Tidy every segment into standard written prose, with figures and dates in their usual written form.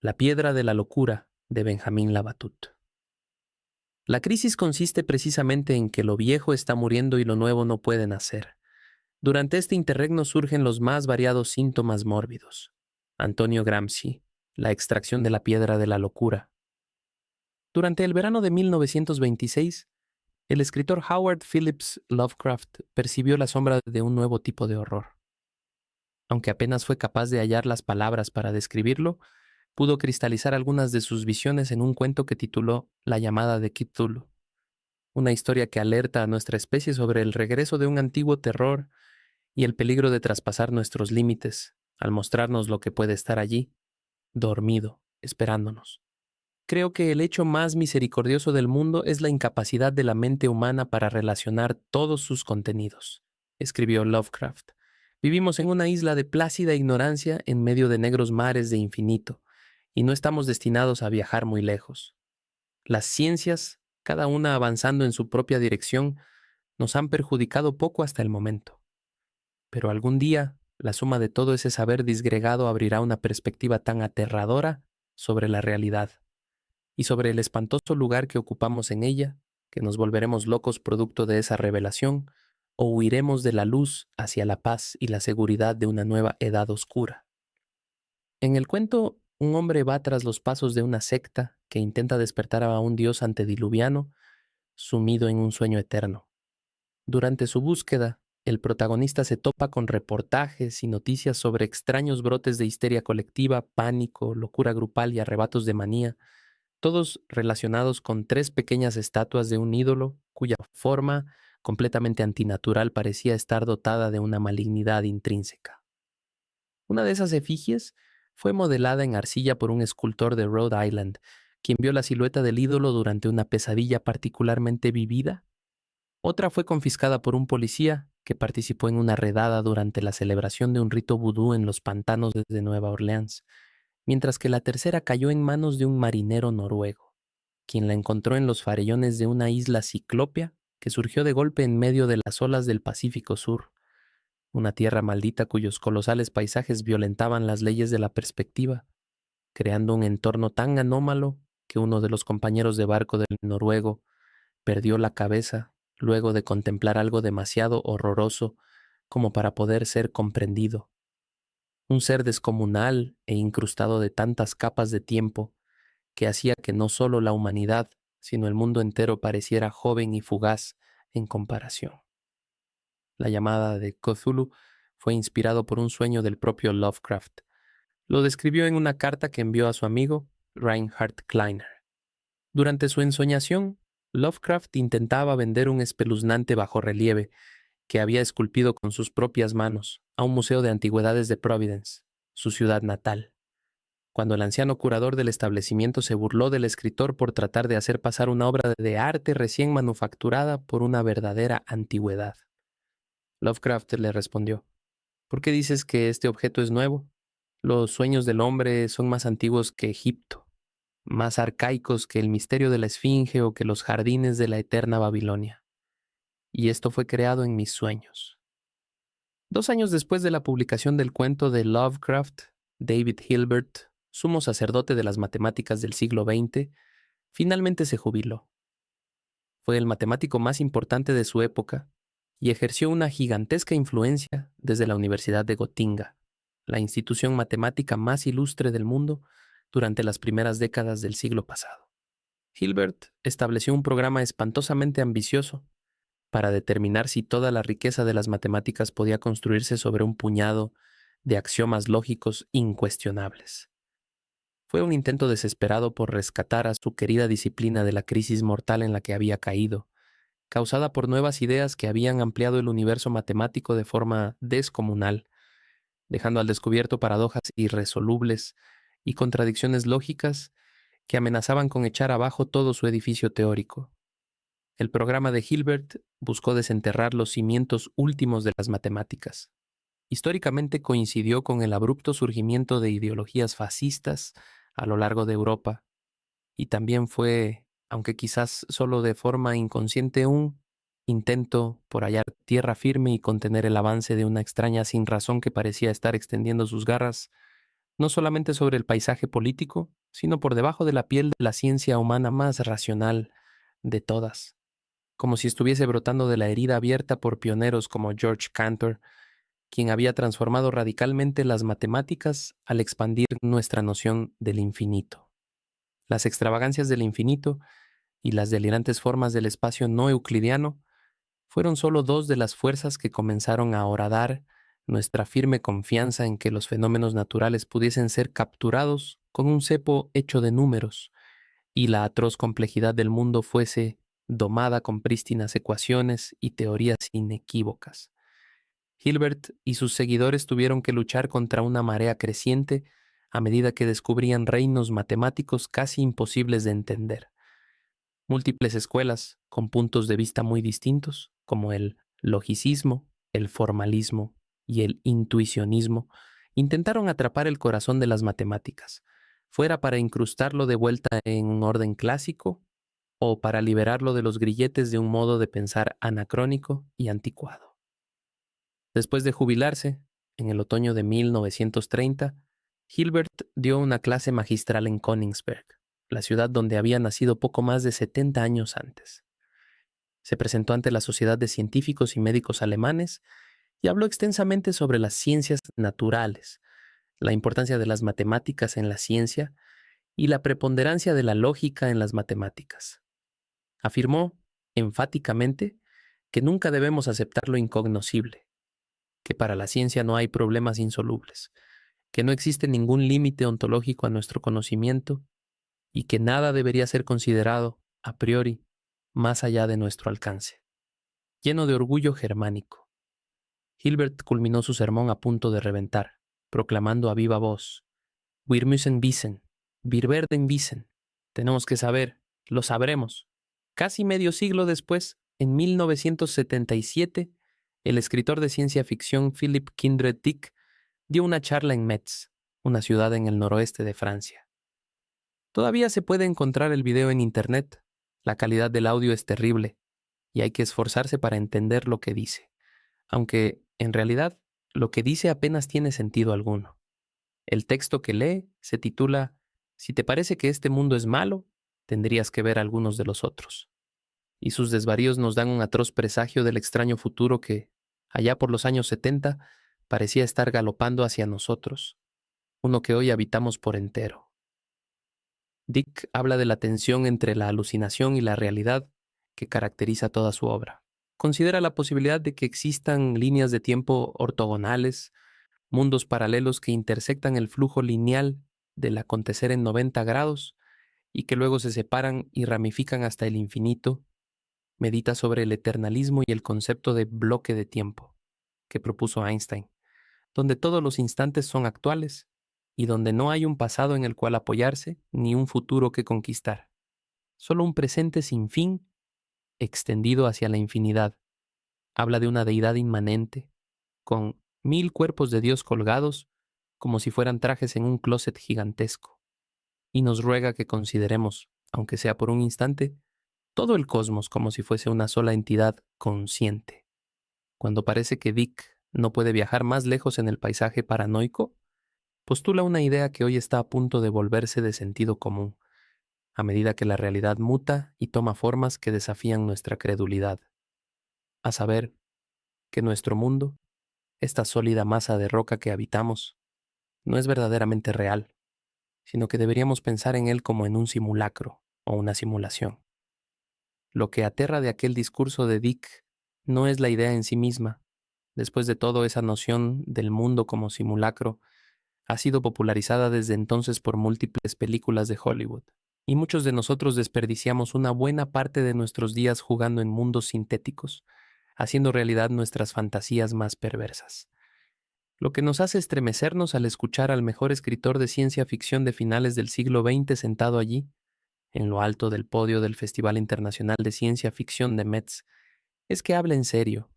La piedra de la locura de Benjamín Labatut. La crisis consiste precisamente en que lo viejo está muriendo y lo nuevo no puede nacer. Durante este interregno surgen los más variados síntomas mórbidos. Antonio Gramsci, la extracción de la piedra de la locura. Durante el verano de 1926, el escritor Howard Phillips Lovecraft percibió la sombra de un nuevo tipo de horror. Aunque apenas fue capaz de hallar las palabras para describirlo, pudo cristalizar algunas de sus visiones en un cuento que tituló La llamada de Cthulhu, una historia que alerta a nuestra especie sobre el regreso de un antiguo terror y el peligro de traspasar nuestros límites al mostrarnos lo que puede estar allí, dormido, esperándonos. Creo que el hecho más misericordioso del mundo es la incapacidad de la mente humana para relacionar todos sus contenidos, escribió Lovecraft. Vivimos en una isla de plácida ignorancia en medio de negros mares de infinito, y no estamos destinados a viajar muy lejos. Las ciencias, cada una avanzando en su propia dirección, nos han perjudicado poco hasta el momento. Pero algún día, la suma de todo ese saber disgregado abrirá una perspectiva tan aterradora sobre la realidad y sobre el espantoso lugar que ocupamos en ella, que nos volveremos locos producto de esa revelación, o huiremos de la luz hacia la paz y la seguridad de una nueva edad oscura. En el cuento, un hombre va tras los pasos de una secta que intenta despertar a un dios antediluviano sumido en un sueño eterno. Durante su búsqueda, el protagonista se topa con reportajes y noticias sobre extraños brotes de histeria colectiva, pánico, locura grupal y arrebatos de manía, todos relacionados con tres pequeñas estatuas de un ídolo cuya forma, completamente antinatural, parecía estar dotada de una malignidad intrínseca. Una de esas efigies fue modelada en arcilla por un escultor de Rhode Island, quien vio la silueta del ídolo durante una pesadilla particularmente vivida. Otra fue confiscada por un policía que participó en una redada durante la celebración de un rito vudú en los pantanos de Nueva Orleans, mientras que la tercera cayó en manos de un marinero noruego, quien la encontró en los farellones de una isla ciclópea que surgió de golpe en medio de las olas del Pacífico Sur, una tierra maldita cuyos colosales paisajes violentaban las leyes de la perspectiva, creando un entorno tan anómalo que uno de los compañeros de barco del noruego perdió la cabeza luego de contemplar algo demasiado horroroso como para poder ser comprendido. Un ser descomunal e incrustado de tantas capas de tiempo que hacía que no solo la humanidad, sino el mundo entero pareciera joven y fugaz en comparación. La llamada de Cthulhu fue inspirado por un sueño del propio Lovecraft. Lo describió en una carta que envió a su amigo Reinhard Kleiner. Durante su ensoñación, Lovecraft intentaba vender un espeluznante bajorrelieve que había esculpido con sus propias manos a un museo de antigüedades de Providence, su ciudad natal. Cuando el anciano curador del establecimiento se burló del escritor por tratar de hacer pasar una obra de arte recién manufacturada por una verdadera antigüedad, Lovecraft le respondió: ¿por qué dices que este objeto es nuevo? Los sueños del hombre son más antiguos que Egipto, más arcaicos que el misterio de la Esfinge o que los jardines de la eterna Babilonia. Y esto fue creado en mis sueños. 2 años después de la publicación del cuento de Lovecraft, David Hilbert, sumo sacerdote de las matemáticas del siglo XX, finalmente se jubiló. Fue el matemático más importante de su época y ejerció una gigantesca influencia desde la Universidad de Gotinga, la institución matemática más ilustre del mundo durante las primeras décadas del siglo pasado. Hilbert estableció un programa espantosamente ambicioso para determinar si toda la riqueza de las matemáticas podía construirse sobre un puñado de axiomas lógicos incuestionables. Fue un intento desesperado por rescatar a su querida disciplina de la crisis mortal en la que había caído, causada por nuevas ideas que habían ampliado el universo matemático de forma descomunal, dejando al descubierto paradojas irresolubles y contradicciones lógicas que amenazaban con echar abajo todo su edificio teórico. El programa de Hilbert buscó desenterrar los cimientos últimos de las matemáticas. Históricamente coincidió con el abrupto surgimiento de ideologías fascistas a lo largo de Europa, y también fue, aunque quizás solo de forma inconsciente, un intento por hallar tierra firme y contener el avance de una extraña sinrazón que parecía estar extendiendo sus garras no solamente sobre el paisaje político, sino por debajo de la piel de la ciencia humana más racional de todas, como si estuviese brotando de la herida abierta por pioneros como George Cantor, quien había transformado radicalmente las matemáticas al expandir nuestra noción del infinito. Las extravagancias del infinito y las delirantes formas del espacio no euclidiano fueron solo dos de las fuerzas que comenzaron a horadar nuestra firme confianza en que los fenómenos naturales pudiesen ser capturados con un cepo hecho de números y la atroz complejidad del mundo fuese domada con prístinas ecuaciones y teorías inequívocas. Hilbert y sus seguidores tuvieron que luchar contra una marea creciente a medida que descubrían reinos matemáticos casi imposibles de entender. Múltiples escuelas, con puntos de vista muy distintos, como el logicismo, el formalismo y el intuicionismo, intentaron atrapar el corazón de las matemáticas, fuera para incrustarlo de vuelta en un orden clásico o para liberarlo de los grilletes de un modo de pensar anacrónico y anticuado. Después de jubilarse, en el otoño de 1930, Hilbert dio una clase magistral en Königsberg, la ciudad donde había nacido poco más de 70 años antes. Se presentó ante la Sociedad de Científicos y Médicos Alemanes y habló extensamente sobre las ciencias naturales, la importancia de las matemáticas en la ciencia y la preponderancia de la lógica en las matemáticas. Afirmó, enfáticamente, que nunca debemos aceptar lo incognoscible, que para la ciencia no hay problemas insolubles, que no existe ningún límite ontológico a nuestro conocimiento y que nada debería ser considerado, a priori, más allá de nuestro alcance. Lleno de orgullo germánico, Hilbert culminó su sermón a punto de reventar, proclamando a viva voz: Wir müssen wissen, wir werden wissen. Tenemos que saber, lo sabremos. Casi medio siglo después, en 1977, el escritor de ciencia ficción Philip Kindred Dick dio una charla en Metz, una ciudad en el noroeste de Francia. Todavía se puede encontrar el video en internet. La calidad del audio es terrible y hay que esforzarse para entender lo que dice, aunque, en realidad, lo que dice apenas tiene sentido alguno. El texto que lee se titula Si te parece que este mundo es malo, tendrías que ver algunos de los otros. Y sus desvaríos nos dan un atroz presagio del extraño futuro que, allá por los años 70, parecía estar galopando hacia nosotros, uno que hoy habitamos por entero. Dick habla de la tensión entre la alucinación y la realidad que caracteriza toda su obra. Considera la posibilidad de que existan líneas de tiempo ortogonales, mundos paralelos que intersectan el flujo lineal del acontecer en 90 grados y que luego se separan y ramifican hasta el infinito. Medita sobre el eternalismo y el concepto de bloque de tiempo que propuso Einstein, donde todos los instantes son actuales y donde no hay un pasado en el cual apoyarse ni un futuro que conquistar, solo un presente sin fin extendido hacia la infinidad. Habla de una deidad inmanente, con 1000 cuerpos de Dios colgados como si fueran trajes en un closet gigantesco, y nos ruega que consideremos, aunque sea por un instante, todo el cosmos como si fuese una sola entidad consciente. Cuando parece que Dick no puede viajar más lejos en el paisaje paranoico, postula una idea que hoy está a punto de volverse de sentido común, a medida que la realidad muta y toma formas que desafían nuestra credulidad, a saber, que nuestro mundo, esta sólida masa de roca que habitamos, no es verdaderamente real, sino que deberíamos pensar en él como en un simulacro o una simulación. Lo que aterra de aquel discurso de Dick no es la idea en sí misma. Después de todo, esa noción del mundo como simulacro ha sido popularizada desde entonces por múltiples películas de Hollywood, y muchos de nosotros desperdiciamos una buena parte de nuestros días jugando en mundos sintéticos, haciendo realidad nuestras fantasías más perversas. Lo que nos hace estremecernos al escuchar al mejor escritor de ciencia ficción de finales del siglo XX sentado allí, en lo alto del podio del Festival Internacional de Ciencia Ficción de Metz, es que habla en serio.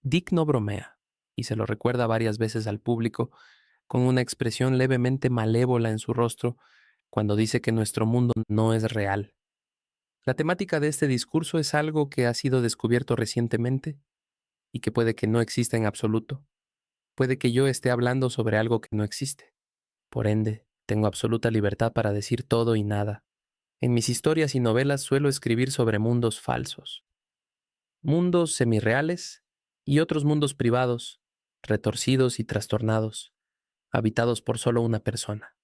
Dick no bromea, y se lo recuerda varias veces al público, con una expresión levemente malévola en su rostro, cuando dice que nuestro mundo no es real. La temática de este discurso es algo que ha sido descubierto recientemente y que puede que no exista en absoluto. Puede que yo esté hablando sobre algo que no existe. Por ende, tengo absoluta libertad para decir todo y nada. En mis historias y novelas suelo escribir sobre mundos falsos, mundos semirreales y otros mundos privados, retorcidos y trastornados, habitados por solo una persona.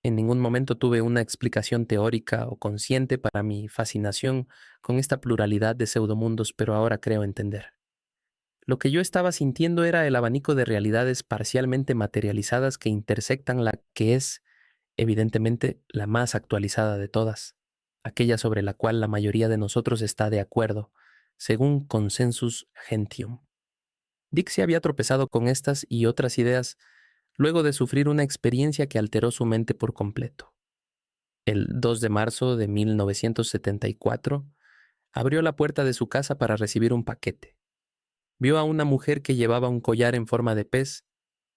En ningún momento tuve una explicación teórica o consciente para mi fascinación con esta pluralidad de pseudomundos, pero ahora creo entender. Lo que yo estaba sintiendo era el abanico de realidades parcialmente materializadas que intersectan la que es, evidentemente, la más actualizada de todas, aquella sobre la cual la mayoría de nosotros está de acuerdo, según Consensus Gentium. Dick se había tropezado con estas y otras ideas luego de sufrir una experiencia que alteró su mente por completo. El 2 de marzo de 1974, abrió la puerta de su casa para recibir un paquete. Vio a una mujer que llevaba un collar en forma de pez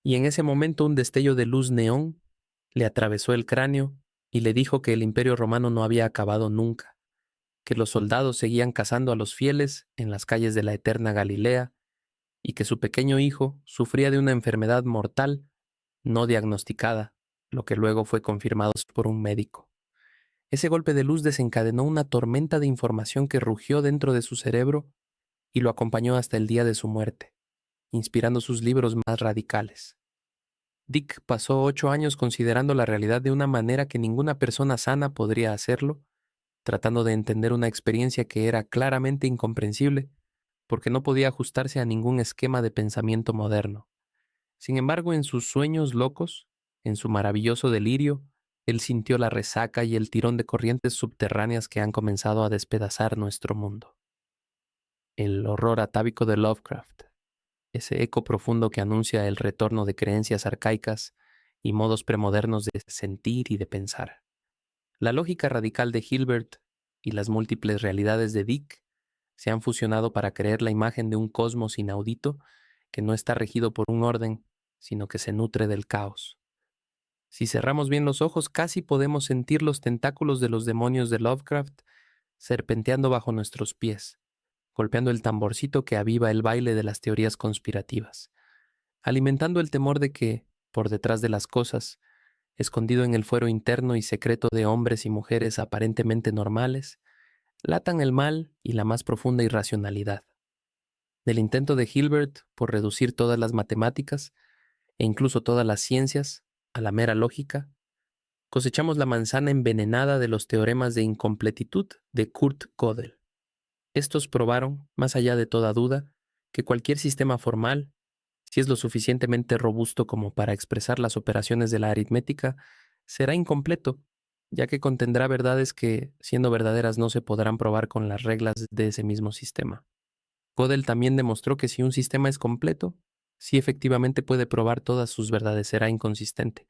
y en ese momento un destello de luz neón le atravesó el cráneo y le dijo que el Imperio Romano no había acabado nunca, que los soldados seguían cazando a los fieles en las calles de la eterna Galilea y que su pequeño hijo sufría de una enfermedad mortal no diagnosticada, lo que luego fue confirmado por un médico. Ese golpe de luz desencadenó una tormenta de información que rugió dentro de su cerebro y lo acompañó hasta el día de su muerte, inspirando sus libros más radicales. Dick pasó 8 años considerando la realidad de una manera que ninguna persona sana podría hacerlo, tratando de entender una experiencia que era claramente incomprensible, porque no podía ajustarse a ningún esquema de pensamiento moderno. Sin embargo, en sus sueños locos, en su maravilloso delirio, él sintió la resaca y el tirón de corrientes subterráneas que han comenzado a despedazar nuestro mundo. El horror atávico de Lovecraft, ese eco profundo que anuncia el retorno de creencias arcaicas y modos premodernos de sentir y de pensar. La lógica radical de Hilbert y las múltiples realidades de Dick se han fusionado para crear la imagen de un cosmos inaudito que no está regido por un orden, sino que se nutre del caos. Si cerramos bien los ojos, casi podemos sentir los tentáculos de los demonios de Lovecraft serpenteando bajo nuestros pies, golpeando el tamborcito que aviva el baile de las teorías conspirativas, alimentando el temor de que, por detrás de las cosas, escondido en el fuero interno y secreto de hombres y mujeres aparentemente normales, latan el mal y la más profunda irracionalidad. Del intento de Hilbert por reducir todas las matemáticas, e incluso todas las ciencias, a la mera lógica, cosechamos la manzana envenenada de los teoremas de incompletitud de Kurt Gödel. Estos probaron, más allá de toda duda, que cualquier sistema formal, si es lo suficientemente robusto como para expresar las operaciones de la aritmética, será incompleto, ya que contendrá verdades que, siendo verdaderas, no se podrán probar con las reglas de ese mismo sistema. Gödel también demostró que si un sistema es completo, si efectivamente puede probar todas sus verdades, será inconsistente,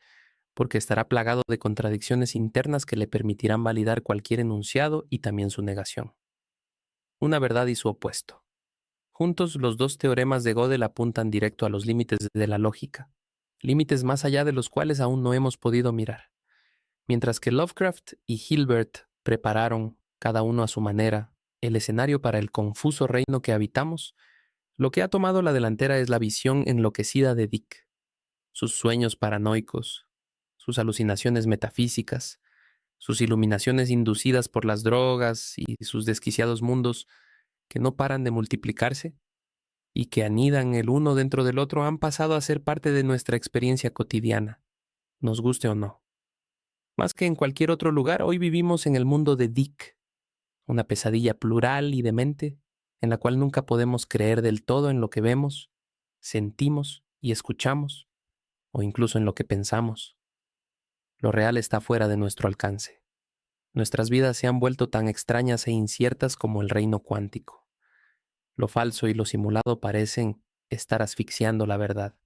porque estará plagado de contradicciones internas que le permitirán validar cualquier enunciado y también su negación. Una verdad y su opuesto. Juntos, los dos teoremas de Gödel apuntan directo a los límites de la lógica, límites más allá de los cuales aún no hemos podido mirar. Mientras que Lovecraft y Hilbert prepararon, cada uno a su manera, el escenario para el confuso reino que habitamos, lo que ha tomado la delantera es la visión enloquecida de Dick, sus sueños paranoicos, sus alucinaciones metafísicas, sus iluminaciones inducidas por las drogas y sus desquiciados mundos que no paran de multiplicarse y que anidan el uno dentro del otro han pasado a ser parte de nuestra experiencia cotidiana, nos guste o no. Más que en cualquier otro lugar, hoy vivimos en el mundo de Dick, una pesadilla plural y demente en la cual nunca podemos creer del todo en lo que vemos, sentimos y escuchamos, o incluso en lo que pensamos. Lo real está fuera de nuestro alcance. Nuestras vidas se han vuelto tan extrañas e inciertas como el reino cuántico. Lo falso y lo simulado parecen estar asfixiando la verdad,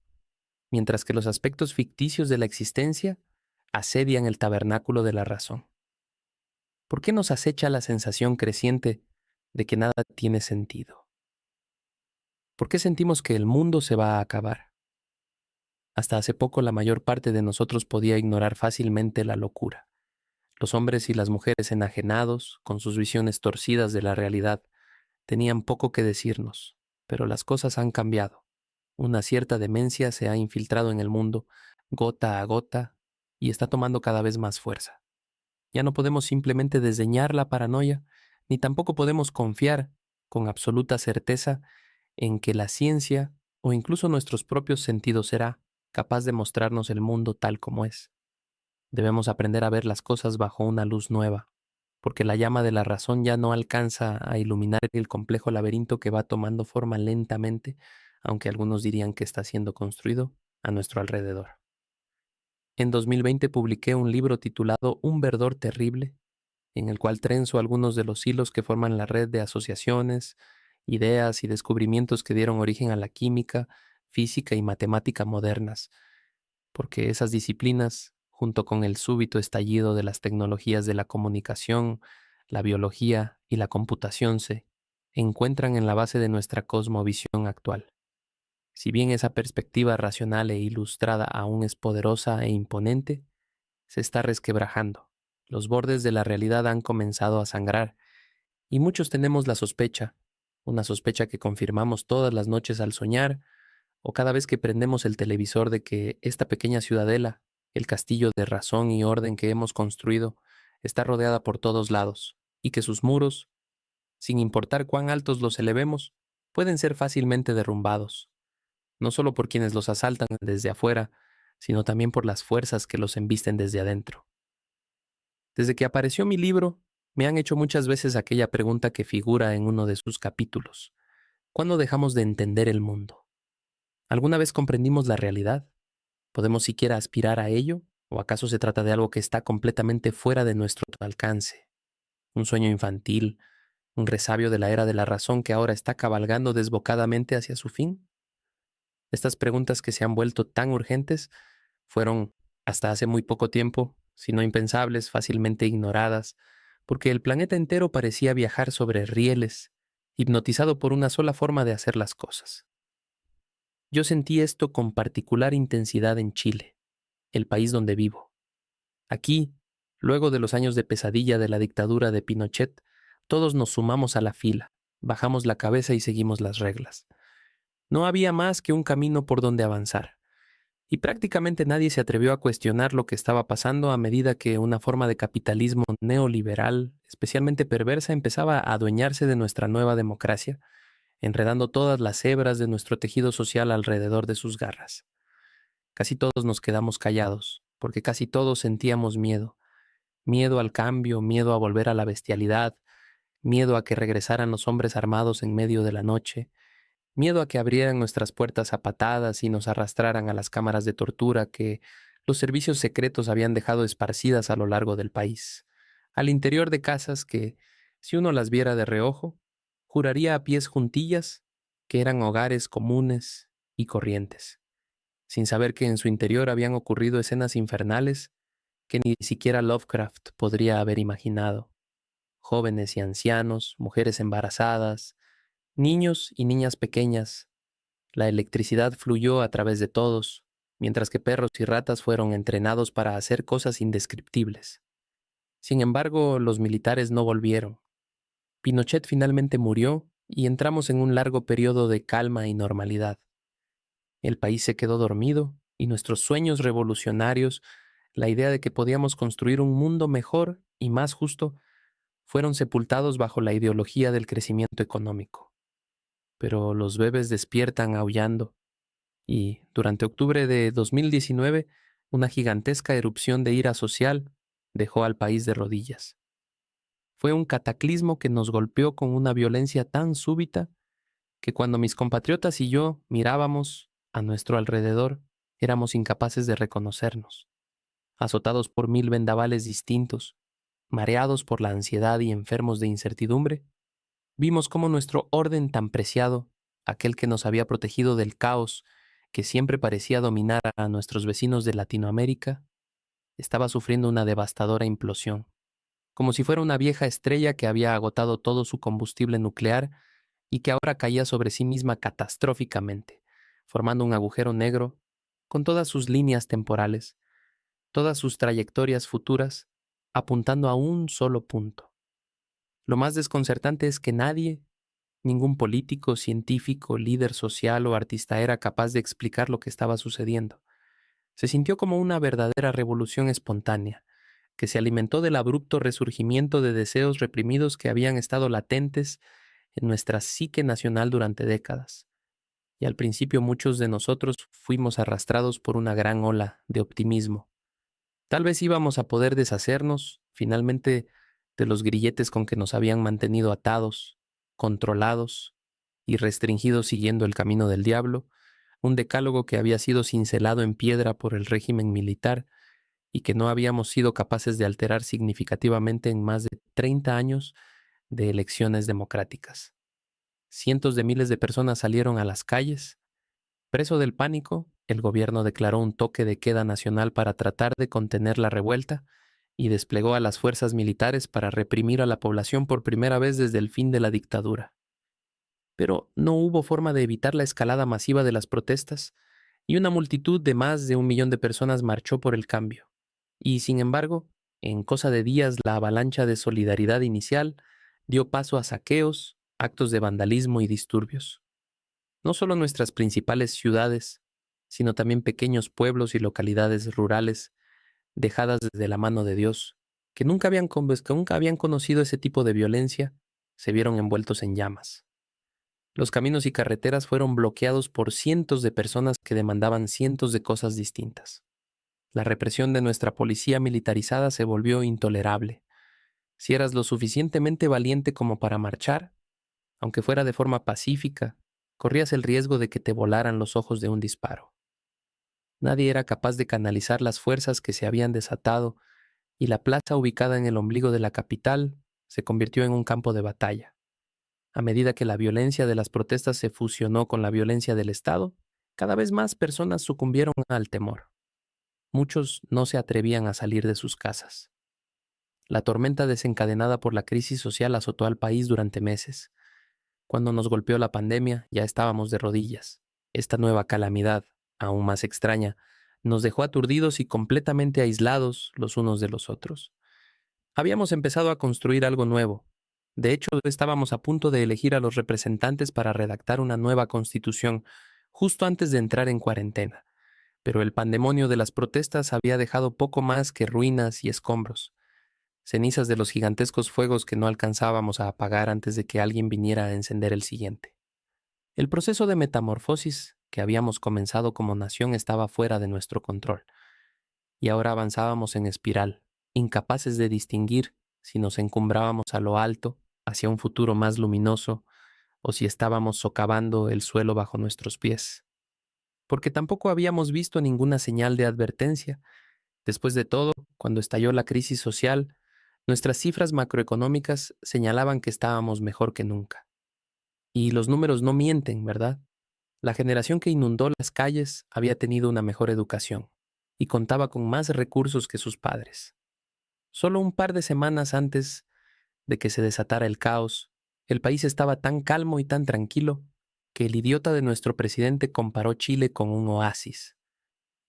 mientras que los aspectos ficticios de la existencia asedian el tabernáculo de la razón. ¿Por qué nos acecha la sensación creciente de que nada tiene sentido? ¿Por qué sentimos que el mundo se va a acabar? Hasta hace poco la mayor parte de nosotros podía ignorar fácilmente la locura. Los hombres y las mujeres enajenados, con sus visiones torcidas de la realidad, tenían poco que decirnos, pero las cosas han cambiado. Una cierta demencia se ha infiltrado en el mundo, gota a gota, y está tomando cada vez más fuerza. Ya no podemos simplemente desdeñar la paranoia, ni tampoco podemos confiar con absoluta certeza en que la ciencia o incluso nuestros propios sentidos será capaz de mostrarnos el mundo tal como es. Debemos aprender a ver las cosas bajo una luz nueva, porque la llama de la razón ya no alcanza a iluminar el complejo laberinto que va tomando forma lentamente, aunque algunos dirían que está siendo construido a nuestro alrededor. En 2020 publiqué un libro titulado Un verdor terrible, en el cual trenzo algunos de los hilos que forman la red de asociaciones, ideas y descubrimientos que dieron origen a la química, física y matemática modernas, porque esas disciplinas, junto con el súbito estallido de las tecnologías de la comunicación, la biología y la computación, se encuentran en la base de nuestra cosmovisión actual. Si bien esa perspectiva racional e ilustrada aún es poderosa e imponente, se está resquebrajando. Los bordes de la realidad han comenzado a sangrar, y muchos tenemos la sospecha, una sospecha que confirmamos todas las noches al soñar o cada vez que prendemos el televisor, de que esta pequeña ciudadela, el castillo de razón y orden que hemos construido, está rodeada por todos lados, y que sus muros, sin importar cuán altos los elevemos, pueden ser fácilmente derrumbados, no solo por quienes los asaltan desde afuera, sino también por las fuerzas que los embisten desde adentro. Desde que apareció mi libro, me han hecho muchas veces aquella pregunta que figura en uno de sus capítulos: ¿cuándo dejamos de entender el mundo? ¿Alguna vez comprendimos la realidad? ¿Podemos siquiera aspirar a ello? ¿O acaso se trata de algo que está completamente fuera de nuestro alcance? ¿Un sueño infantil? ¿Un resabio de la era de la razón que ahora está cabalgando desbocadamente hacia su fin? Estas preguntas, que se han vuelto tan urgentes, fueron, hasta hace muy poco tiempo, si no impensables, fácilmente ignoradas, porque el planeta entero parecía viajar sobre rieles, hipnotizado por una sola forma de hacer las cosas. Yo sentí esto con particular intensidad en Chile, el país donde vivo. Aquí, luego de los años de pesadilla de la dictadura de Pinochet, todos nos sumamos a la fila, bajamos la cabeza y seguimos las reglas. No había más que un camino por donde avanzar, y prácticamente nadie se atrevió a cuestionar lo que estaba pasando a medida que una forma de capitalismo neoliberal, especialmente perversa, empezaba a adueñarse de nuestra nueva democracia, enredando todas las hebras de nuestro tejido social alrededor de sus garras. Casi todos nos quedamos callados, porque casi todos sentíamos miedo. Miedo al cambio, miedo a volver a la bestialidad, miedo a que regresaran los hombres armados en medio de la noche, miedo a que abrieran nuestras puertas a patadas y nos arrastraran a las cámaras de tortura que los servicios secretos habían dejado esparcidas a lo largo del país, al interior de casas que, si uno las viera de reojo, juraría a pies juntillas que eran hogares comunes y corrientes, sin saber que en su interior habían ocurrido escenas infernales que ni siquiera Lovecraft podría haber imaginado. Jóvenes y ancianos, mujeres embarazadas, niños y niñas pequeñas. La electricidad fluyó a través de todos, mientras que perros y ratas fueron entrenados para hacer cosas indescriptibles. Sin embargo, los militares no volvieron. Pinochet finalmente murió y entramos en un largo periodo de calma y normalidad. El país se quedó dormido y nuestros sueños revolucionarios, la idea de que podíamos construir un mundo mejor y más justo, fueron sepultados bajo la ideología del crecimiento económico. Pero los bebés despiertan aullando, y durante octubre de 2019, una gigantesca erupción de ira social dejó al país de rodillas. Fue un cataclismo que nos golpeó con una violencia tan súbita que cuando mis compatriotas y yo mirábamos a nuestro alrededor, éramos incapaces de reconocernos, azotados por 1000 vendavales distintos, mareados por la ansiedad y enfermos de incertidumbre. Vimos cómo nuestro orden tan preciado, aquel que nos había protegido del caos que siempre parecía dominar a nuestros vecinos de Latinoamérica, estaba sufriendo una devastadora implosión, como si fuera una vieja estrella que había agotado todo su combustible nuclear y que ahora caía sobre sí misma catastróficamente, formando un agujero negro con todas sus líneas temporales, todas sus trayectorias futuras, apuntando a un solo punto. Lo más desconcertante es que nadie, ningún político, científico, líder social o artista era capaz de explicar lo que estaba sucediendo. Se sintió como una verdadera revolución espontánea, que se alimentó del abrupto resurgimiento de deseos reprimidos que habían estado latentes en nuestra psique nacional durante décadas. Y al principio muchos de nosotros fuimos arrastrados por una gran ola de optimismo. Tal vez íbamos a poder deshacernos, finalmente, de los grilletes con que nos habían mantenido atados, controlados y restringidos siguiendo el camino del diablo, un decálogo que había sido cincelado en piedra por el régimen militar y que no habíamos sido capaces de alterar significativamente en más de 30 años de elecciones democráticas. Cientos de miles de personas salieron a las calles. Preso del pánico, el gobierno declaró un toque de queda nacional para tratar de contener la revuelta y desplegó a las fuerzas militares para reprimir a la población por primera vez desde el fin de la dictadura. Pero no hubo forma de evitar la escalada masiva de las protestas y una multitud de más de 1 millón de personas marchó por el cambio. Y sin embargo, en cosa de días la avalancha de solidaridad inicial dio paso a saqueos, actos de vandalismo y disturbios. No solo nuestras principales ciudades, sino también pequeños pueblos y localidades rurales dejadas desde la mano de Dios, que nunca habían conocido ese tipo de violencia, se vieron envueltos en llamas. Los caminos y carreteras fueron bloqueados por cientos de personas que demandaban cientos de cosas distintas. La represión de nuestra policía militarizada se volvió intolerable. Si eras lo suficientemente valiente como para marchar, aunque fuera de forma pacífica, corrías el riesgo de que te volaran los ojos de un disparo. Nadie era capaz de canalizar las fuerzas que se habían desatado y la plaza ubicada en el ombligo de la capital se convirtió en un campo de batalla. A medida que la violencia de las protestas se fusionó con la violencia del Estado, cada vez más personas sucumbieron al temor. Muchos no se atrevían a salir de sus casas. La tormenta desencadenada por la crisis social azotó al país durante meses. Cuando nos golpeó la pandemia, ya estábamos de rodillas. Esta nueva calamidad, aún más extraña, nos dejó aturdidos y completamente aislados los unos de los otros. Habíamos empezado a construir algo nuevo. De hecho, estábamos a punto de elegir a los representantes para redactar una nueva constitución, justo antes de entrar en cuarentena. Pero el pandemonio de las protestas había dejado poco más que ruinas y escombros, cenizas de los gigantescos fuegos que no alcanzábamos a apagar antes de que alguien viniera a encender el siguiente. El proceso de metamorfosis que habíamos comenzado como nación estaba fuera de nuestro control, y ahora avanzábamos en espiral, incapaces de distinguir si nos encumbrábamos a lo alto, hacia un futuro más luminoso, o si estábamos socavando el suelo bajo nuestros pies. Porque tampoco habíamos visto ninguna señal de advertencia. Después de todo, cuando estalló la crisis social, nuestras cifras macroeconómicas señalaban que estábamos mejor que nunca. Y los números no mienten, ¿verdad? La generación que inundó las calles había tenido una mejor educación y contaba con más recursos que sus padres. Solo un par de semanas antes de que se desatara el caos, el país estaba tan calmo y tan tranquilo que el idiota de nuestro presidente comparó Chile con un oasis,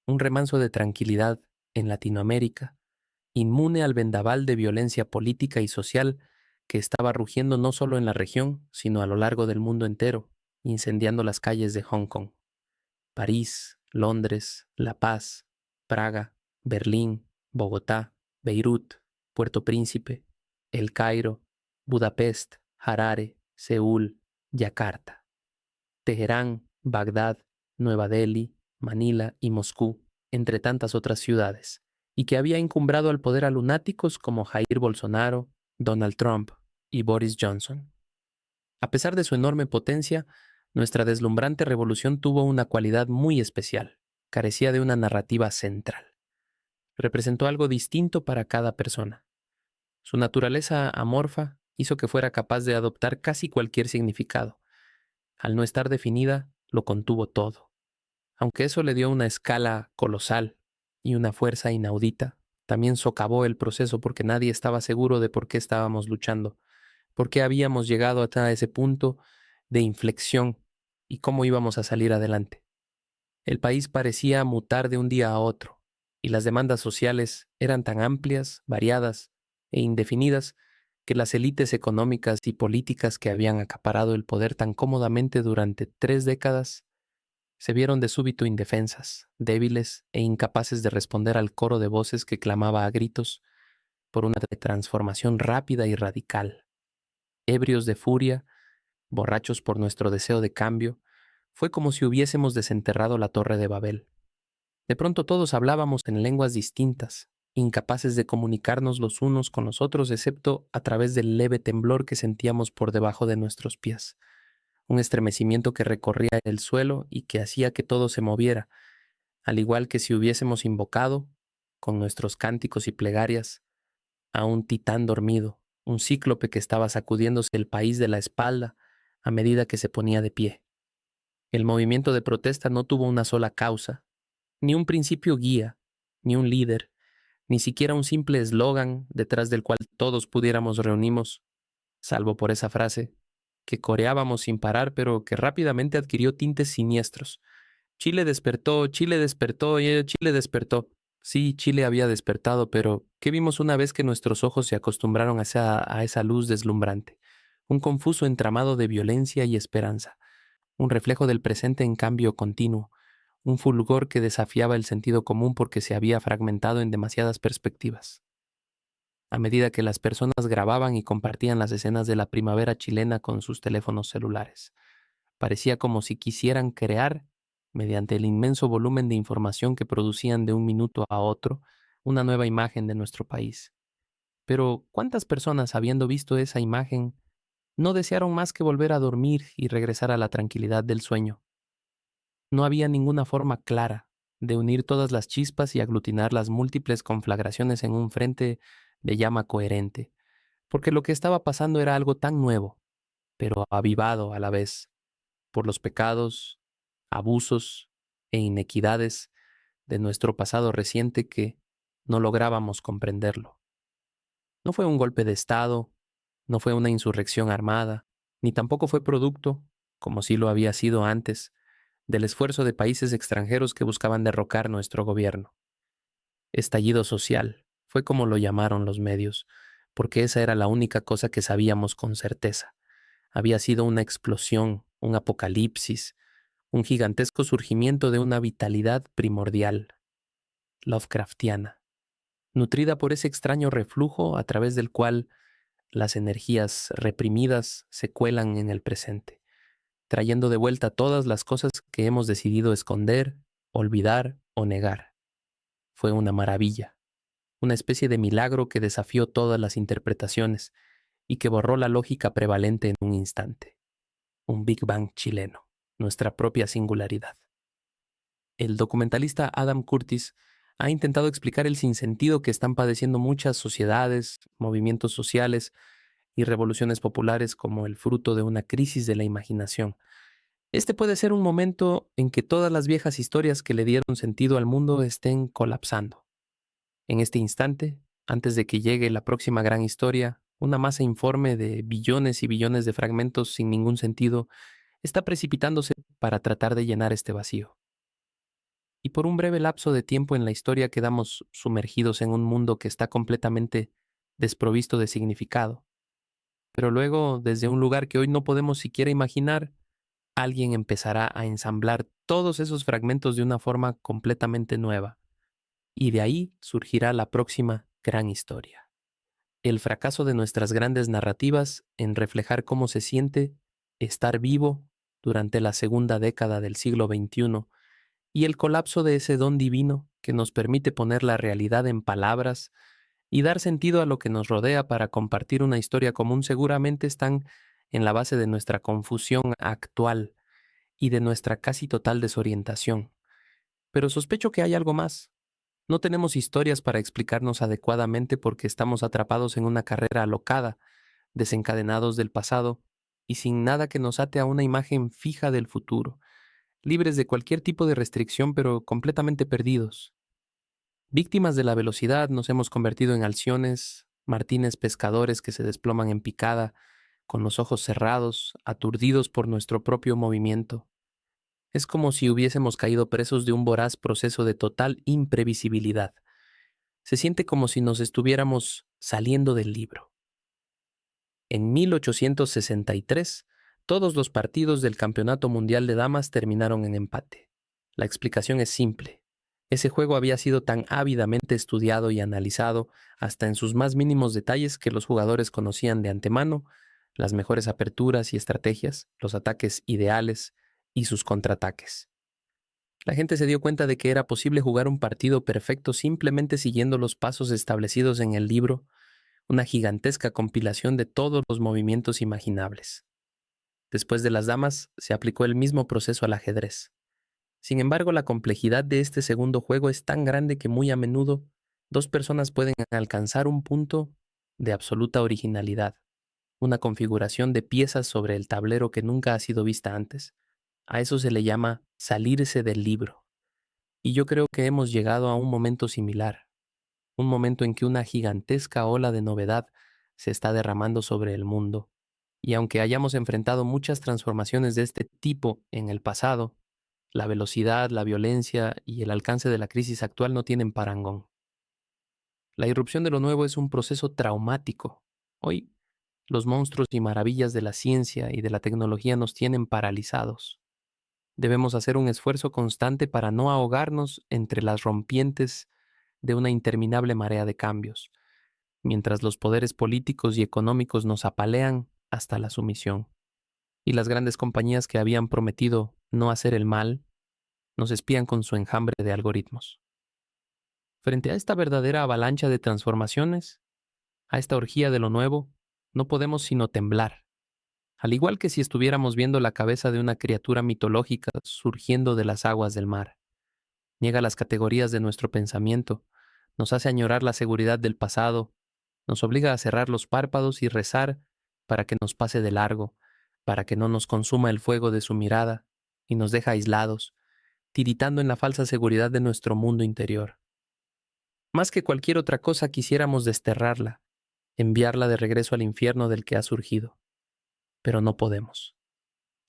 un remanso de tranquilidad en Latinoamérica, inmune al vendaval de violencia política y social que estaba rugiendo no solo en la región, sino a lo largo del mundo entero, incendiando las calles de Hong Kong, París, Londres, La Paz, Praga, Berlín, Bogotá, Beirut, Puerto Príncipe, El Cairo, Budapest, Harare, Seúl, Yakarta, Teherán, Bagdad, Nueva Delhi, Manila y Moscú, entre tantas otras ciudades, y que había encumbrado al poder a lunáticos como Jair Bolsonaro, Donald Trump y Boris Johnson. A pesar de su enorme potencia, nuestra deslumbrante revolución tuvo una cualidad muy especial. Carecía de una narrativa central. Representó algo distinto para cada persona. Su naturaleza amorfa hizo que fuera capaz de adoptar casi cualquier significado. Al no estar definida, lo contuvo todo. Aunque eso le dio una escala colosal y una fuerza inaudita, también socavó el proceso porque nadie estaba seguro de por qué estábamos luchando, por qué habíamos llegado hasta ese punto de inflexión y cómo íbamos a salir adelante. El país parecía mutar de un día a otro, y las demandas sociales eran tan amplias, variadas e indefinidas que las élites económicas y políticas que habían acaparado el poder tan cómodamente durante 3 décadas Se vieron de súbito indefensas, débiles e incapaces de responder al coro de voces que clamaba a gritos por una transformación rápida y radical. Ebrios de furia, borrachos por nuestro deseo de cambio, fue como si hubiésemos desenterrado la Torre de Babel. De pronto todos hablábamos en lenguas distintas, incapaces de comunicarnos los unos con los otros, excepto a través del leve temblor que sentíamos por debajo de nuestros pies. Un estremecimiento que recorría el suelo y que hacía que todo se moviera, al igual que si hubiésemos invocado, con nuestros cánticos y plegarias, a un titán dormido, un cíclope que estaba sacudiéndose el país de la espalda a medida que se ponía de pie. El movimiento de protesta no tuvo una sola causa, ni un principio guía, ni un líder, ni siquiera un simple eslogan detrás del cual todos pudiéramos reunirnos, salvo por esa frase, que coreábamos sin parar, pero que rápidamente adquirió tintes siniestros. Chile despertó y Chile despertó. Sí, Chile había despertado, pero ¿qué vimos una vez que nuestros ojos se acostumbraron a esa luz deslumbrante? Un confuso entramado de violencia y esperanza, un reflejo del presente en cambio continuo, un fulgor que desafiaba el sentido común porque se había fragmentado en demasiadas perspectivas. A medida que las personas grababan y compartían las escenas de la primavera chilena con sus teléfonos celulares, parecía como si quisieran crear, mediante el inmenso volumen de información que producían de un minuto a otro, una nueva imagen de nuestro país. Pero, ¿cuántas personas, habiendo visto esa imagen, no desearon más que volver a dormir y regresar a la tranquilidad del sueño? No había ninguna forma clara de unir todas las chispas y aglutinar las múltiples conflagraciones en un frente de llama coherente, porque lo que estaba pasando era algo tan nuevo, pero avivado a la vez, por los pecados, abusos e inequidades de nuestro pasado reciente que no lográbamos comprenderlo. No fue un golpe de Estado, no fue una insurrección armada, ni tampoco fue producto, como sí lo había sido antes, del esfuerzo de países extranjeros que buscaban derrocar nuestro gobierno. Estallido social fue como lo llamaron los medios, porque esa era la única cosa que sabíamos con certeza. Había sido una explosión, un apocalipsis, un gigantesco surgimiento de una vitalidad primordial, Lovecraftiana, nutrida por ese extraño reflujo a través del cual las energías reprimidas se cuelan en el presente, trayendo de vuelta todas las cosas que hemos decidido esconder, olvidar o negar. Fue una maravilla, una especie de milagro que desafió todas las interpretaciones y que borró la lógica prevalente en un instante. Un Big Bang chileno, nuestra propia singularidad. El documentalista Adam Curtis ha intentado explicar el sinsentido que están padeciendo muchas sociedades, movimientos sociales y revoluciones populares como el fruto de una crisis de la imaginación. Este puede ser un momento en que todas las viejas historias que le dieron sentido al mundo estén colapsando. En este instante, antes de que llegue la próxima gran historia, una masa informe de billones y billones de fragmentos sin ningún sentido está precipitándose para tratar de llenar este vacío. Y por un breve lapso de tiempo en la historia quedamos sumergidos en un mundo que está completamente desprovisto de significado. Pero luego, desde un lugar que hoy no podemos siquiera imaginar, alguien empezará a ensamblar todos esos fragmentos de una forma completamente nueva. Y de ahí surgirá la próxima gran historia. El fracaso de nuestras grandes narrativas en reflejar cómo se siente estar vivo durante la segunda década del siglo XXI y el colapso de ese don divino que nos permite poner la realidad en palabras y dar sentido a lo que nos rodea para compartir una historia común seguramente están en la base de nuestra confusión actual y de nuestra casi total desorientación. Pero sospecho que hay algo más. No tenemos historias para explicarnos adecuadamente porque estamos atrapados en una carrera alocada, desencadenados del pasado y sin nada que nos ate a una imagen fija del futuro, libres de cualquier tipo de restricción pero completamente perdidos. Víctimas de la velocidad nos hemos convertido en alciones, martines pescadores que se desploman en picada, con los ojos cerrados, aturdidos por nuestro propio movimiento. Es como si hubiésemos caído presos de un voraz proceso de total imprevisibilidad. Se siente como si nos estuviéramos saliendo del libro. En 1863, todos los partidos del Campeonato Mundial de Damas terminaron en empate. La explicación es simple. Ese juego había sido tan ávidamente estudiado y analizado hasta en sus más mínimos detalles que los jugadores conocían de antemano las mejores aperturas y estrategias, los ataques ideales y sus contraataques. La gente se dio cuenta de que era posible jugar un partido perfecto simplemente siguiendo los pasos establecidos en el libro, una gigantesca compilación de todos los movimientos imaginables. Después de las damas, se aplicó el mismo proceso al ajedrez. Sin embargo, la complejidad de este segundo juego es tan grande que muy a menudo dos personas pueden alcanzar un punto de absoluta originalidad, una configuración de piezas sobre el tablero que nunca ha sido vista antes. A eso se le llama salirse del libro. Y yo creo que hemos llegado a un momento similar, un momento en que una gigantesca ola de novedad se está derramando sobre el mundo. Y aunque hayamos enfrentado muchas transformaciones de este tipo en el pasado, la velocidad, la violencia y el alcance de la crisis actual no tienen parangón. La irrupción de lo nuevo es un proceso traumático. Hoy, los monstruos y maravillas de la ciencia y de la tecnología nos tienen paralizados. Debemos hacer un esfuerzo constante para no ahogarnos entre las rompientes de una interminable marea de cambios, mientras los poderes políticos y económicos nos apalean hasta la sumisión. Y las grandes compañías que habían prometido no hacer el mal, nos espían con su enjambre de algoritmos. Frente a esta verdadera avalancha de transformaciones, a esta orgía de lo nuevo, no podemos sino temblar, al igual que si estuviéramos viendo la cabeza de una criatura mitológica surgiendo de las aguas del mar. Niega las categorías de nuestro pensamiento, nos hace añorar la seguridad del pasado, nos obliga a cerrar los párpados y rezar para que nos pase de largo, para que no nos consuma el fuego de su mirada y nos deja aislados, tiritando en la falsa seguridad de nuestro mundo interior. Más que cualquier otra cosa quisiéramos desterrarla, enviarla de regreso al infierno del que ha surgido, pero no podemos.